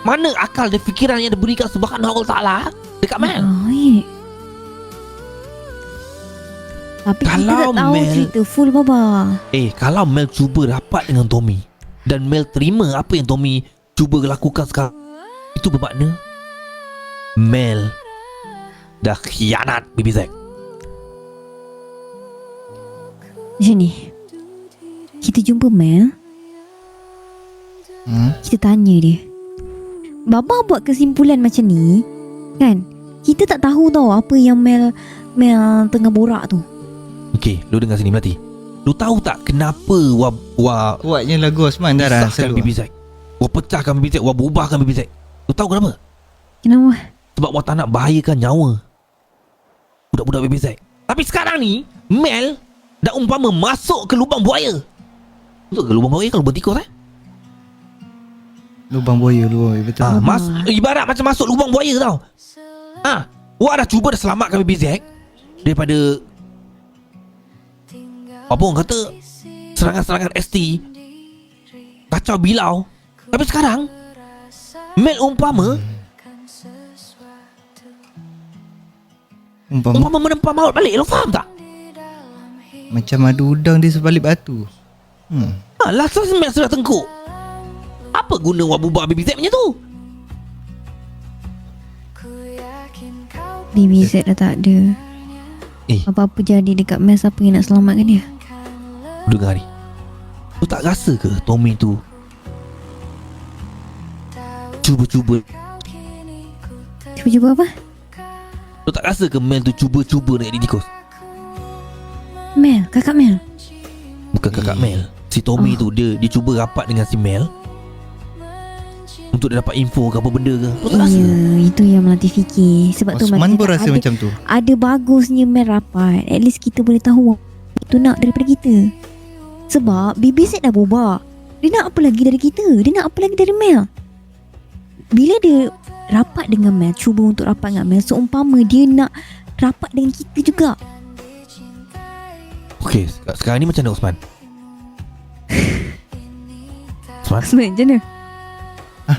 Mana akal dan fikiran yang diberikan Subhanahu Wa Ta'ala dekat Mel? Tapi kalau kita tak tahu cerita full baba. Kalau Mel cuba rapat dengan Tommy dan Mel terima apa yang Tommy cuba lakukan sekarang, itu bermakna Mel dah khianat BB Zack. Macam ni, kita jumpa Mel, kita tanya dia, baba buat kesimpulan macam ni kan, kita tak tahu tau apa yang Mel tengah borak tu. Okey, lu dengar sini Melati. Lu tahu tak kenapa kuatnya lagu Osman Dara selalu BB Zack? Pecahkan BB Zack, berubahkan BB Zack. Lu tahu kenapa? Kenapa? Sebab tak nak bahayakan nyawa budak-budak BB Zack. Tapi sekarang ni Mel dah umpama masuk ke lubang buaya. Masuk ke lubang buaya, ke lubang tikus Lubang buaya betul. Ibarat macam masuk lubang buaya tau. Wak dah cuba dah selamatkan BB Zack daripada apa orang kata serangan-serangan ST, kacau bilau. Tapi sekarang Mel umpama menempah maut balik. Lo faham tak? Macam madu udang di sebalik batu. Last Mel sudah tengkuk. Apa guna wak bubar BB Zack macam tu? BB Zack dah tak ada. Apa-apa jadi dekat Mel, siapa yang nak selamatkan dia? Dengar ni, lu tak rasa ke Tommy tu cuba-cuba apa? Lu tak rasa ke Mel tu cuba-cuba nak jadi tikus? Mel? Kakak Mel? Bukan kakak Mel. Si Tommy tu dia cuba rapat dengan si Mel untuk dia dapat info ke apa benda ke. Itu yang Melati fikir. Sebab Osman pun rasa macam tu. Ada bagusnya Mel rapat. At least kita boleh tahu itu nak daripada kita. Sebab BB Zack dah berubah. Dia nak apa lagi dari kita? Dia nak apa lagi dari Mel? Bila dia rapat dengan Mel, cuba untuk rapat dengan Mel, seumpama dia nak rapat dengan kita juga. Okey, sekarang ni macam mana Osman? Osman macam mana?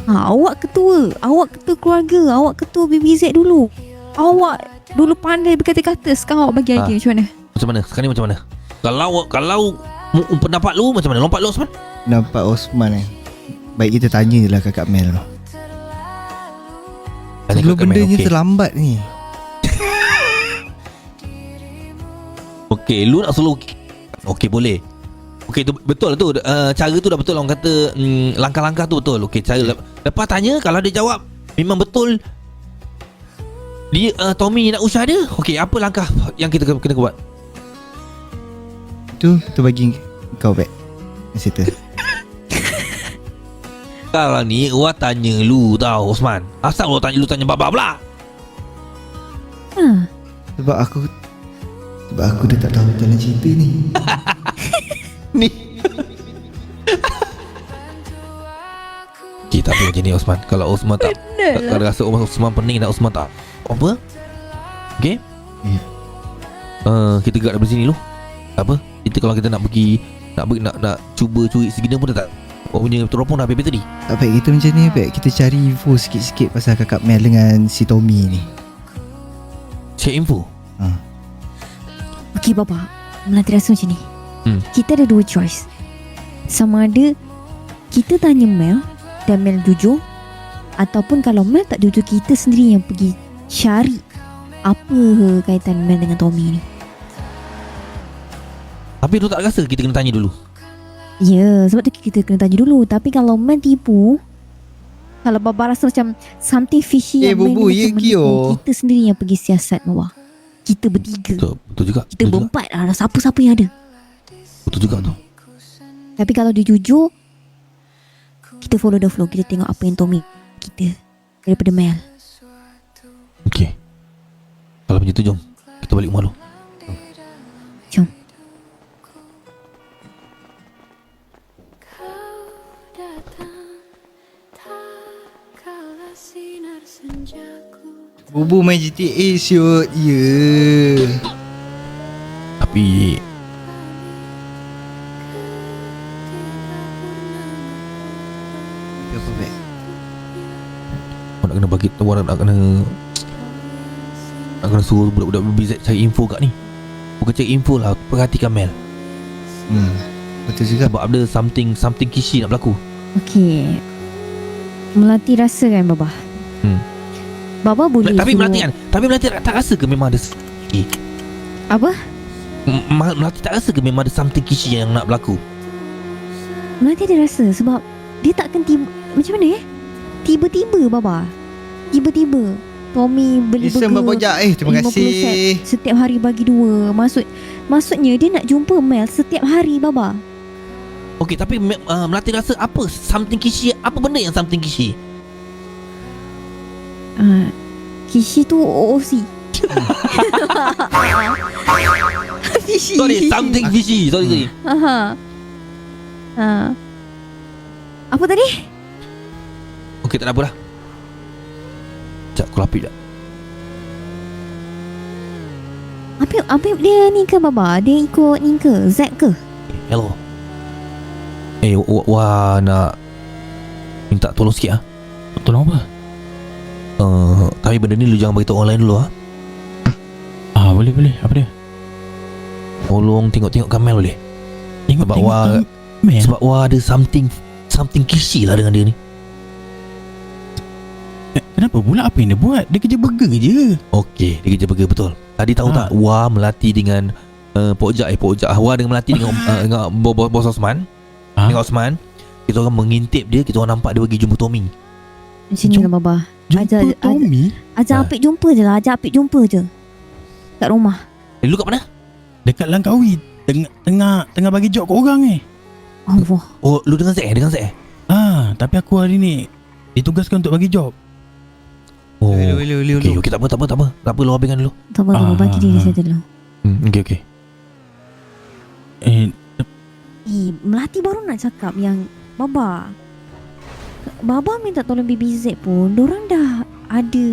Awak ketua keluarga, awak ketua BB Zack dulu. Awak dulu pandai berkata-kata, sekarang awak bagi idea macam mana? Macam mana? Sekarang ni macam mana? Kalau pendapat lu macam mana? Lompat lu Osman? Pendapat Osman baik kita tanya je lah kakak Mel tu. Sebelum benda ni terlambat ni. Okey, lu nak selalu okey boleh. Okey tu betul tu. Cara tu dah betul orang kata, langkah-langkah tu betul. Okey, cara lepas tanya kalau dia jawab memang betul dia Tommy nak usah dia. Okey, apa langkah yang kita kena buat? Tu bagi kau back. Settle. Kalau ni Wah tanya lu tau Osman. Asal lu tanya babak pula? Sebab aku dah tak tahu jalan cerita ni. Ni. Okay, tak apa macam ni Osman. Kalau Osman tak kalau rasa Osman pening dan Osman tak apa? Okay? Kita gerak dari sini dulu. Tak apa. Kita kalau kita nak pergi nak cuba curi segini pun dah tak. Punya teropong dah habis tadi. Tak baik kita macam ni, baik kita cari info sikit-sikit pasal kakak Mel dengan si Tommy ni. Share info? Okey bapa, Melati rasa macam ni. Kita ada dua choice. Sama ada kita tanya Mel dan Mel jujur, ataupun kalau Mel tak jujur, kita sendiri yang pergi cari apa kaitan Mel dengan Tommy ni. Tapi tu tak rasa kita kena tanya dulu. Ya, sebab tu kita kena tanya dulu. Tapi kalau Mel tipu, kalau bapa rasa macam something fishy yang Mel Bubu, macam menipu, kita sendiri yang pergi siasat bawah. Kita bertiga. Betul juga. Kita berempat lah, siapa-siapa yang ada. Betul juga tu. Tapi kalau dia jujur, kita follow the flow. Kita tengok apa yang Tommy kita daripada Mel. Okay. Kalau macam tu jom kita balik rumah dulu. Jom. Bubu main GTA siut. Ya. Tapi apa baik? Kau nak kena bagi tahu, nak kena suruh budak-budak BZ cari info kat ni. Bukan cari info lah, perhatikan Mel. Betul juga. Sebab ada something kishy nak berlaku. Okey. Melati rasa kan Baba? Baba boleh Tapi suruh... Melati tak rasa ke memang ada Apa? Melati tak rasa ke memang ada something kishy yang nak berlaku? Melati ada rasa sebab dia takkan tiba. Macam mana tiba-tiba Baba, tiba-tiba Tommy beli Listen Baba Jack. Terima 50 kasih set, setiap hari bagi 2. Maksudnya dia nak jumpa Mel setiap hari Baba. Okey, tapi Melati rasa apa something kishy? Apa benda yang something kishy? Kishi tu OOC. Sorry, something fishy. Sorry. Apa tadi? Okey, tak ada apa dah. Sekejap, aku lapik sekejap. Apa dia ni ke Baba? Dia ikut ni ke? Zack ke? Hello. Wah nak minta tolong sikit. Tolong apa? Tapi benda ni lu jangan beritahu orang lain dulu . Boleh. Apa dia? Tolong tengok Kamel boleh? Sebab Wah ada something kishy lah dengan dia ni. Kenapa pula? Apa yang dia buat? Dia kerja burger je. Okey, dia kerja burger betul. Tadi tahu tak Wah Melati dengan Pok Jak Wah dengan Melati dengan bos Osman. Dengan Osman, kita orang mengintip dia. Kita orang nampak dia pergi jumpa Tommy. Macam ni lah Baba. Tommy? Ajak Apik jumpa je lah. Ajak Apik jumpa je kat rumah. Lu kat mana? Dekat Langkawi. Tengah bagi job kat orang Allah. Oh, lu dengan Zack? Tapi aku hari ni ditugaskan untuk bagi job. Oh. Okey, tak apa. Tak apa, lu habiskan dulu. Tak apa, bagi diri saya dulu. Okey. Melati baru nak cakap yang Baba minta tolong BBZ pun dorang dah ada.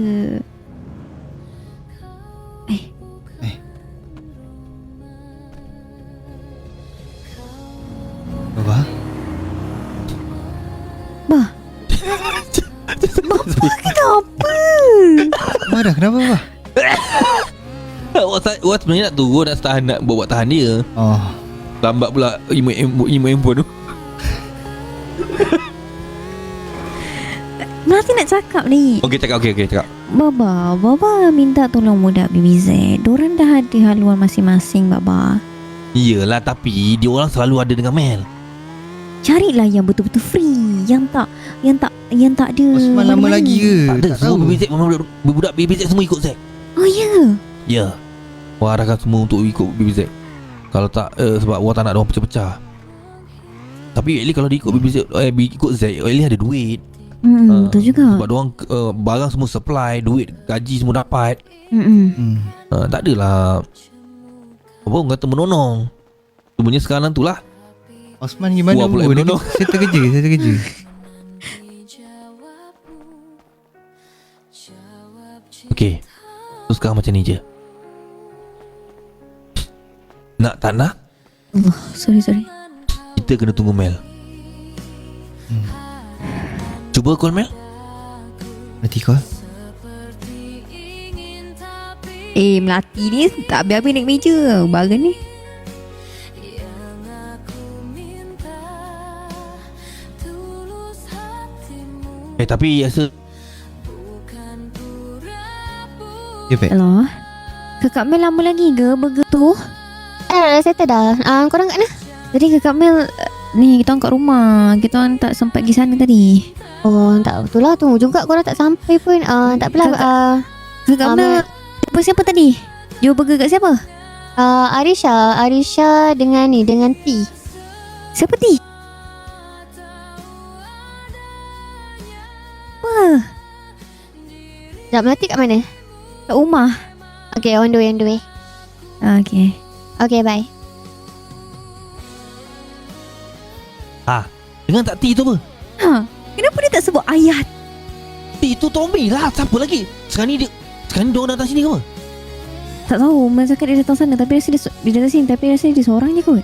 Baba? Baba kenapa? Marah kenapa Baba? Wah sebenarnya nak turun, nak buat tahan dia. Lambat pula handphone tu. Melati nak cakap ni. Okey, cakap. Baba minta tolong budak BBZ. Dorang dah ada haluan masing-masing Baba. Iyalah, tapi dia orang selalu ada dengan Mel. Carilah yang betul-betul free, yang tak ada. Osman lama mana-mana. lagi ke? Tak ada, Tak semua tahu. BBZ memang budak BBZ semua ikut Zack. Oh ya. Ya. Wah, arahkan semua untuk ikut BBZ. Kalau tak sebab Wah tak nak diorang pecah-pecah. Tapi at least kalau dia ikut BBZ ikut Zack, at least ada duit. Betul juga. Sebab diorang barang semua supply, duit gaji semua dapat. Tak adalah apa orang kata menonong. Sebenarnya sekarang tu lah. Osman gimana? Wah, pula Dia- menonong. Saya terkeja. Okay, so sekarang macam ni je. Nak tak nak, Allah, sorry. kita kena tunggu Mel. Cuba call Mel. Nanti call. Melati ni tak habis-habis naik meja barang ni. Tapi rasa Ya, Pak. Hello. Kakak Mel lama lagi ke burger tu? Settle dah. Korang kat mana? Tadi kakak Mel ni kita orang kat rumah. Kita orang tak sempat pergi sana tadi. Oh, tak betul lah. Tunggu juga korang tak sampai pun. Tak apalah. Kakak Mel siapa tadi? Jual burger kat siapa? Arisha dengan T. Siapa T? Apa? Sekejap, Melati kat mana? Kat rumah. Okay, on the way. Okay. Okay, bye. dengan tak T tu apa? Kenapa dia tak sebut ayah? T tu Tommy lah. Siapa lagi? Sekarang ni diorang datang sini ke apa? Tak tahu. Mel cakap dia datang sana. Tapi rasa dia datang sini. Tapi rasa dia seorang je kot.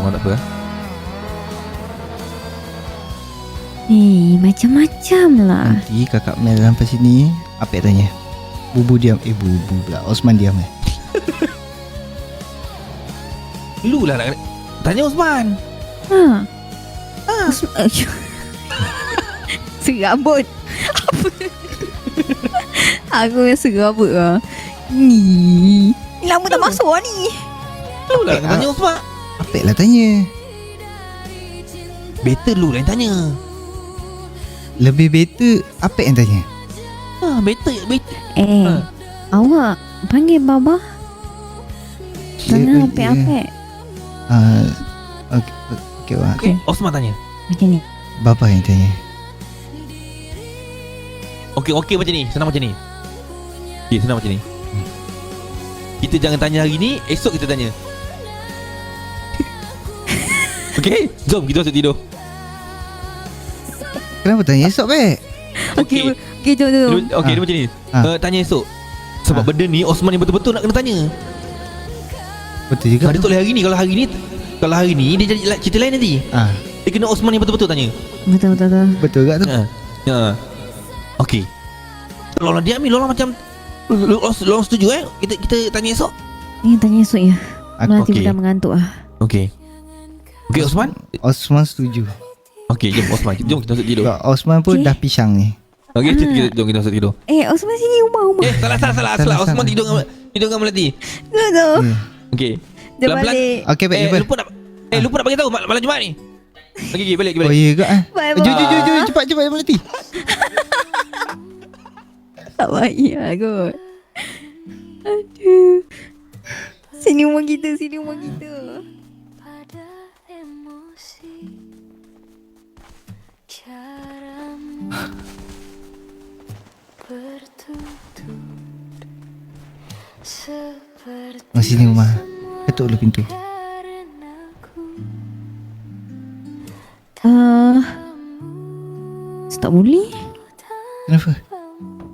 Orang tak apa. Macam-macam lah. Nanti kakak Mel sampai sini, Apek tanya. Bubu diam. Bubu pula. Osman diam Lu lah nak tanya Osman. Serabut. Apa? Aku yang serabut lah. Ni lama tak masuk lah ni. Lu lah nak tanya Osman. Apek lah tanya. Better lu lah yang tanya. Lebih better Apek yang tanya. Better. Awak panggil Baba. Jangan apek-apek. Okay. Osman tanya. Macam ni. Bapa yang tanya. Okey macam ni. Senang macam ni. Senang macam ni. Kita jangan tanya hari ni, esok kita tanya. Okey, jom kita masuk tidur. Kenapa tanya esok, Pek? Okey, jom. Okey, dia macam ni. Tanya esok. Sebab benda ni Osman yang betul-betul nak kena tanya. Betul juga. Dia tak boleh hari ni. Kalau hari ni dia jadi cerita lain nanti. Dia kena Osman yang betul-betul tanya. Betul. Betul juga tu. Okey. Kalau dia ambil Lola macam Lola setuju kita tanya esok. Tanya esok ya. Melati Okey. dah mengantuk lah. Okey Osman? Osman setuju. Okey, jom Osman. Jom kita masuk tidur. Osman pun dah pisang ni. Okey, jom kita masuk tidur. Osman sini rumah. Salah. Osman tidur dengan Melati. Tu. Okey. Dia balik. Okey, Pek, jumpa. Lupa nak bagi tahu malam Jumaat ni. Okey, balik. Oh, ya ke? Bye. Jom, cepat Melati. Tak baik lah kot. Aduh. Sini rumah kita. Pada emosi caramu bertutur seperti Sini rumah. Ketuk dulu pintu. Tak boleh. Kenapa?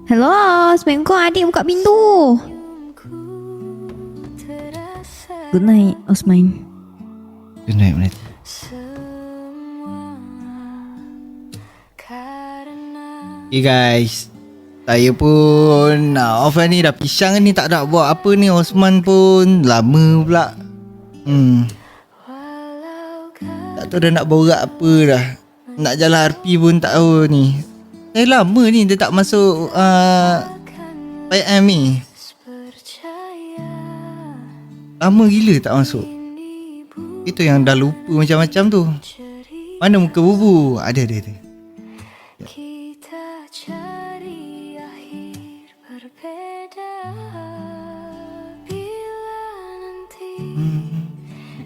Hello, Assalamualaikum adik, buka pintu. Good night, Osman. Good night, Melati. Okay guys, saya pun nak off lah ni. Dah pisang ni, tak nak buat apa ni. Osman pun lama pula. Tak tahu dah nak borak apa dah. Nak jalan RP pun tak tahu ni. Saya lama ni dia tak masuk 5am ni. Lama gila tak masuk. Itu yang dah lupa macam-macam tu. Mana muka bubu? Ada. Kita cari akhir berbeda. Bila nanti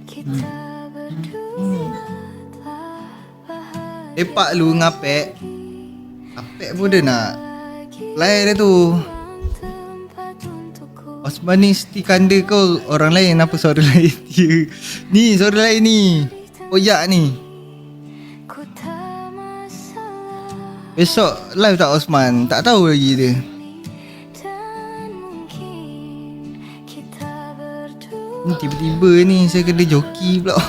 kita berdua telah bahagia. Lepak lu ngapek. Apek pun dia nak lain dia tu. Osman ni mesti kanda kau orang lain. Apa suara lain dia? Ni suara lain ni. Oyak ni. Besok live tak Osman? Tak tahu lagi dia. Ni tiba-tiba ni saya kena joki pula.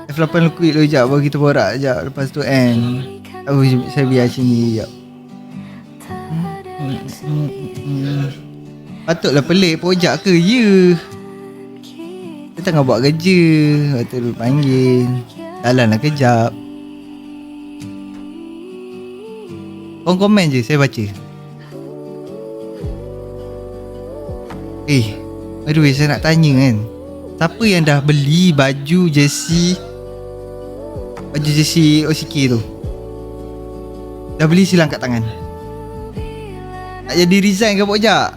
F8 liquid dulu sekejap, baru kita borak sekejap. Lepas tu end. Saya biar sini sekejap. Patutlah pelik pojak ke? Ya. Dia tengah buat kerja. Lepas tu dia panggil. Jalanlah kejap. Korang komen je, saya baca. By the way, saya nak tanya kan, siapa yang dah beli baju jersey OCK tu? Dah beli sila angkat tangan. Nak jadi resign ke Pojak?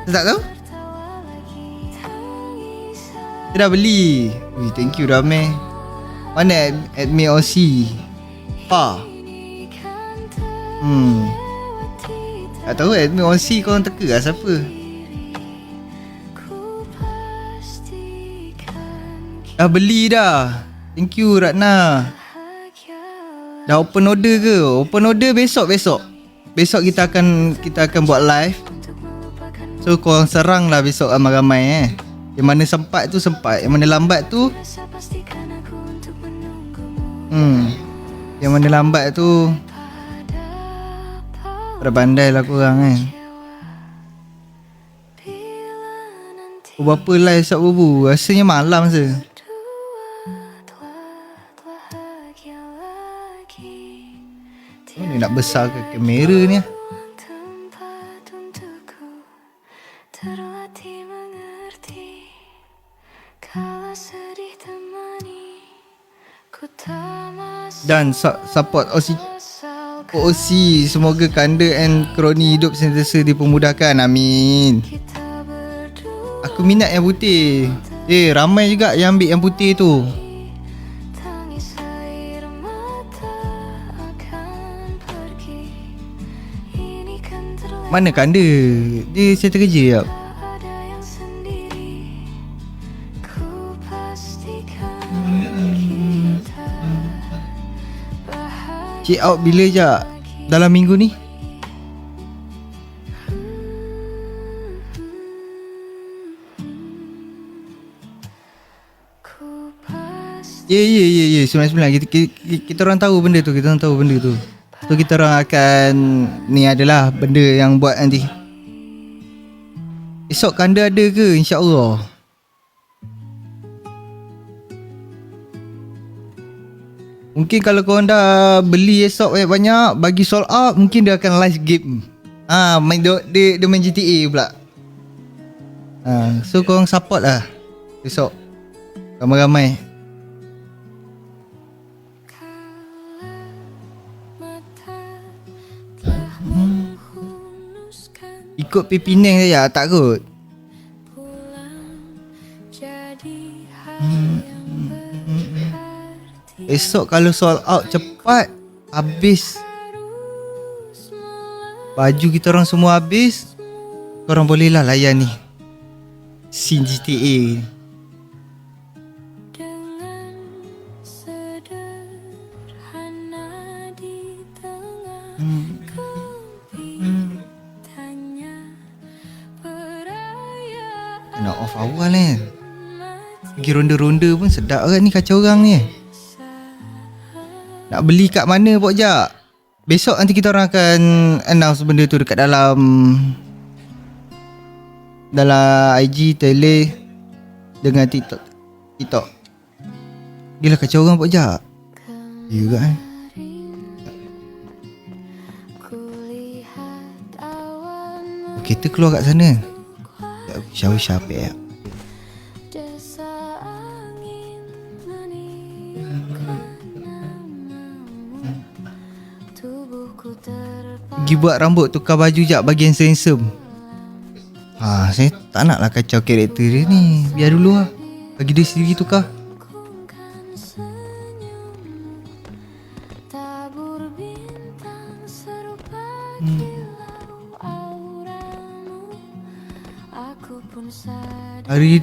Saya tak tahu. Saya dah beli. Thank you ramai. Mana admin OC? Tak tahu admin OC korang teka lah siapa. Dah beli dah. Thank you Ratna. Dah open order ke? Open order besok. Besok kita akan buat live. So korang serang lah besok ramai-ramai Yang mana sempat tu sempat, yang mana lambat tu yang mana lambat tu pada pandai lah korang kan. Berapa live esok bubu? Rasanya malam je. Ni nak besarkan kamera ni. Dan support OC. Semoga Kanda and Kroni hidup sentiasa dipermudahkan. Amin. Aku minat yang putih. Ramai juga yang ambil yang putih tu. Mana Kanda? Dia settle kerja tak? Check out bila je dalam minggu ni? Ya 99. Kita orang tahu benda tu. So kita orang akan ni adalah benda yang buat nanti. Esok Kanda ada ke? InsyaAllah. Mungkin kalau korang dah beli esok banyak-banyak, bagi sold out, mungkin dia akan live game. Dia main GTA pula. So korang support lah esok ramai-ramai. Ikut pergi Penang saja, tak kot. Esok kalau sold out cepat, habis. Baju kita orang semua habis, korang boleh lah layan ni scene GTA. Nak off awal kan. Pergi ronda-ronda pun sedap kan ni, kacau orang ni. Nak beli kat mana Pokjak? Besok nanti kita orang akan announce benda tu dekat dalam IG, Tele dengan TikTok. Gila kacau orang Pokjak. Ya kan? kita keluar kat sana. Sekejap, Syawal ya. Pergi buat rambut, tukar baju jap, bagi handsome. Saya tak nak lah kacau karakter dia ni. Biar dulu lah, bagi dia sendiri tukar.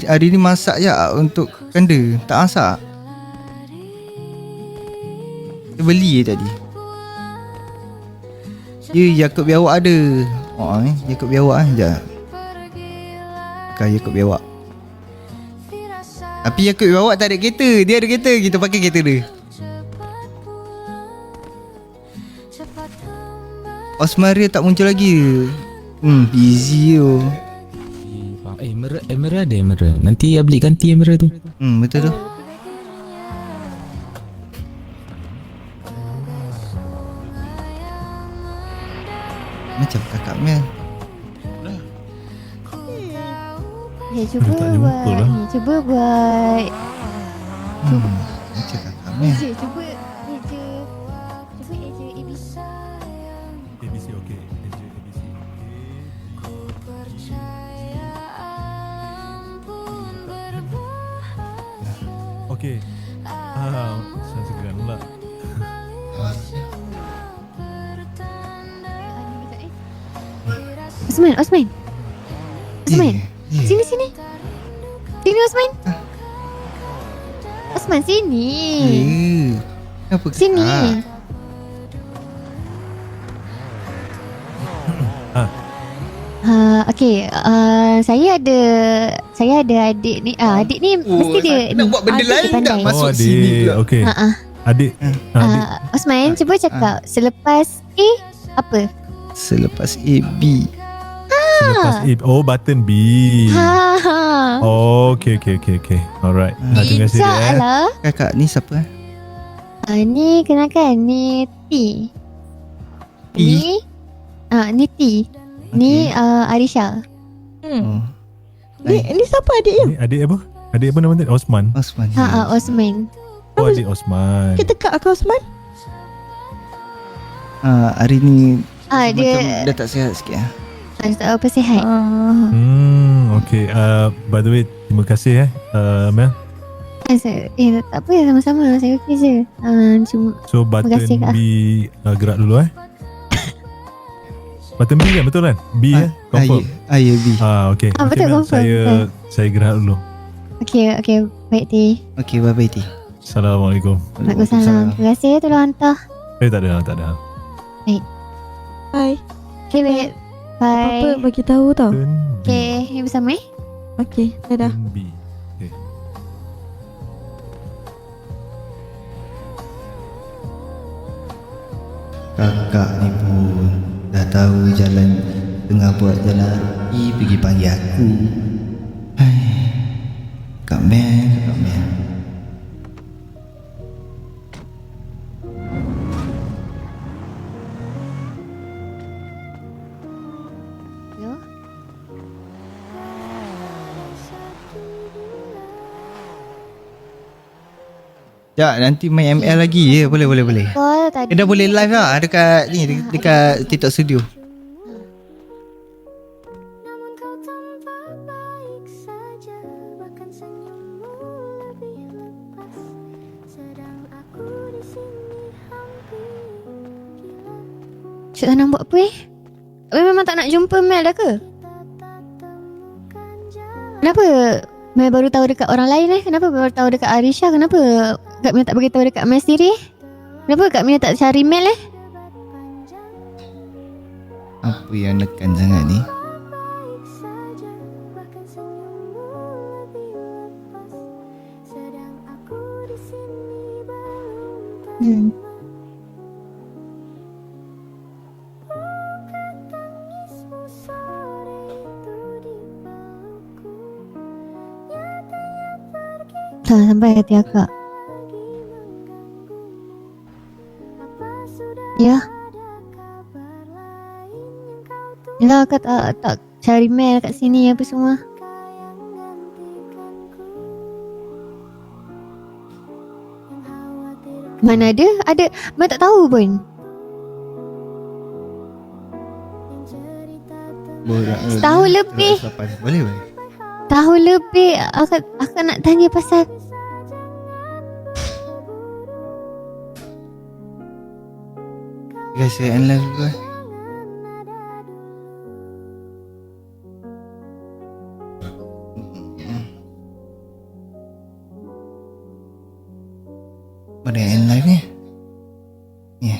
Hari ni masak je untuk kanda. Tak masak. Dia beli je tadi. Yakub biawak ada. Yakub biawak sekejap. Bukan Yakub biawak. Tapi Yakub biawak tak ada kereta. Dia ada kereta, kita pakai kereta dia. Osmaria tak muncul lagi. Busy tu. Emerald ada Emerald. Nanti beli ganti Emerald tu. Betul tu. Macam kakak Mel. Cuba buat. Cuba buat. Macam kakak Mel. Cuba eja ABC. ABC okey. Eja ABC. Okey. Saya segan pula. Osman. Sini. Sini Osman. Osman sini. Kenapa? Sini. Okey, saya ada adik ni. Adik ni mesti dia nak buat benda lain tak masuk sini pula. Okey. Adik. Osman, cuba cakap selepas A apa? Selepas A B. Selepas A. Button B. Okey. Alright. Terima kasih dia. Kakak ni siapa? Ni kenalkan, ni T. Ni T. Ni Arisha. Ni siapa adik dia? Ni adik apa? Adik apa nama dia? Osman. Osman. Osman. Adik Osman. Kita kat Osman. Hari ni dia dah tak sihat sikit lah. Tak apa, sihat. Okay. By the way, terima kasih Mel. Tak apa, sama-sama. Saya okey je. So button B gerak dulu Button B kan, betul kan? B confirm. Ya B. Okay. Betul, confirm. Saya gerak dulu. Okay. Baik T. Okay, bye-bye T. Assalamualaikum. Waalaikumsalam. Terima kasih tolong hantar. Tak ada. Baik. Bye. Okay, baik. Bye. Apa bagi tahu tau. Okay, bersama Okay, dadah. B. Okay. Kakak ni pun dah tahu jalan, tengah buat jalan pergi panggil aku. Kak Mel. Ya, nanti main ML lagi ya. Boleh. Dia dah boleh live lah dekat ni, dekat TikTok Studio. Cik Tanam buat apa memang tak nak jumpa Mel dah ke? Kenapa Mel baru tahu dekat orang lain Kenapa baru tahu dekat Arisha? Kenapa Kak Mina tak beritahu dekat Mel sendiri? Kenapa Kak Mina tak cari Mel Apa yang nekan sangat ni? Tak sampai hati akak. Ya. Yelah, akak tak cari Mel kat sini apa semua. Mana ada? Ada. Mak tak tahu pun. Setahun lebih. Boleh. Tahun lebih akak nak tanya pasal Guys, saya end live dulu. Mana end live ni? Ni.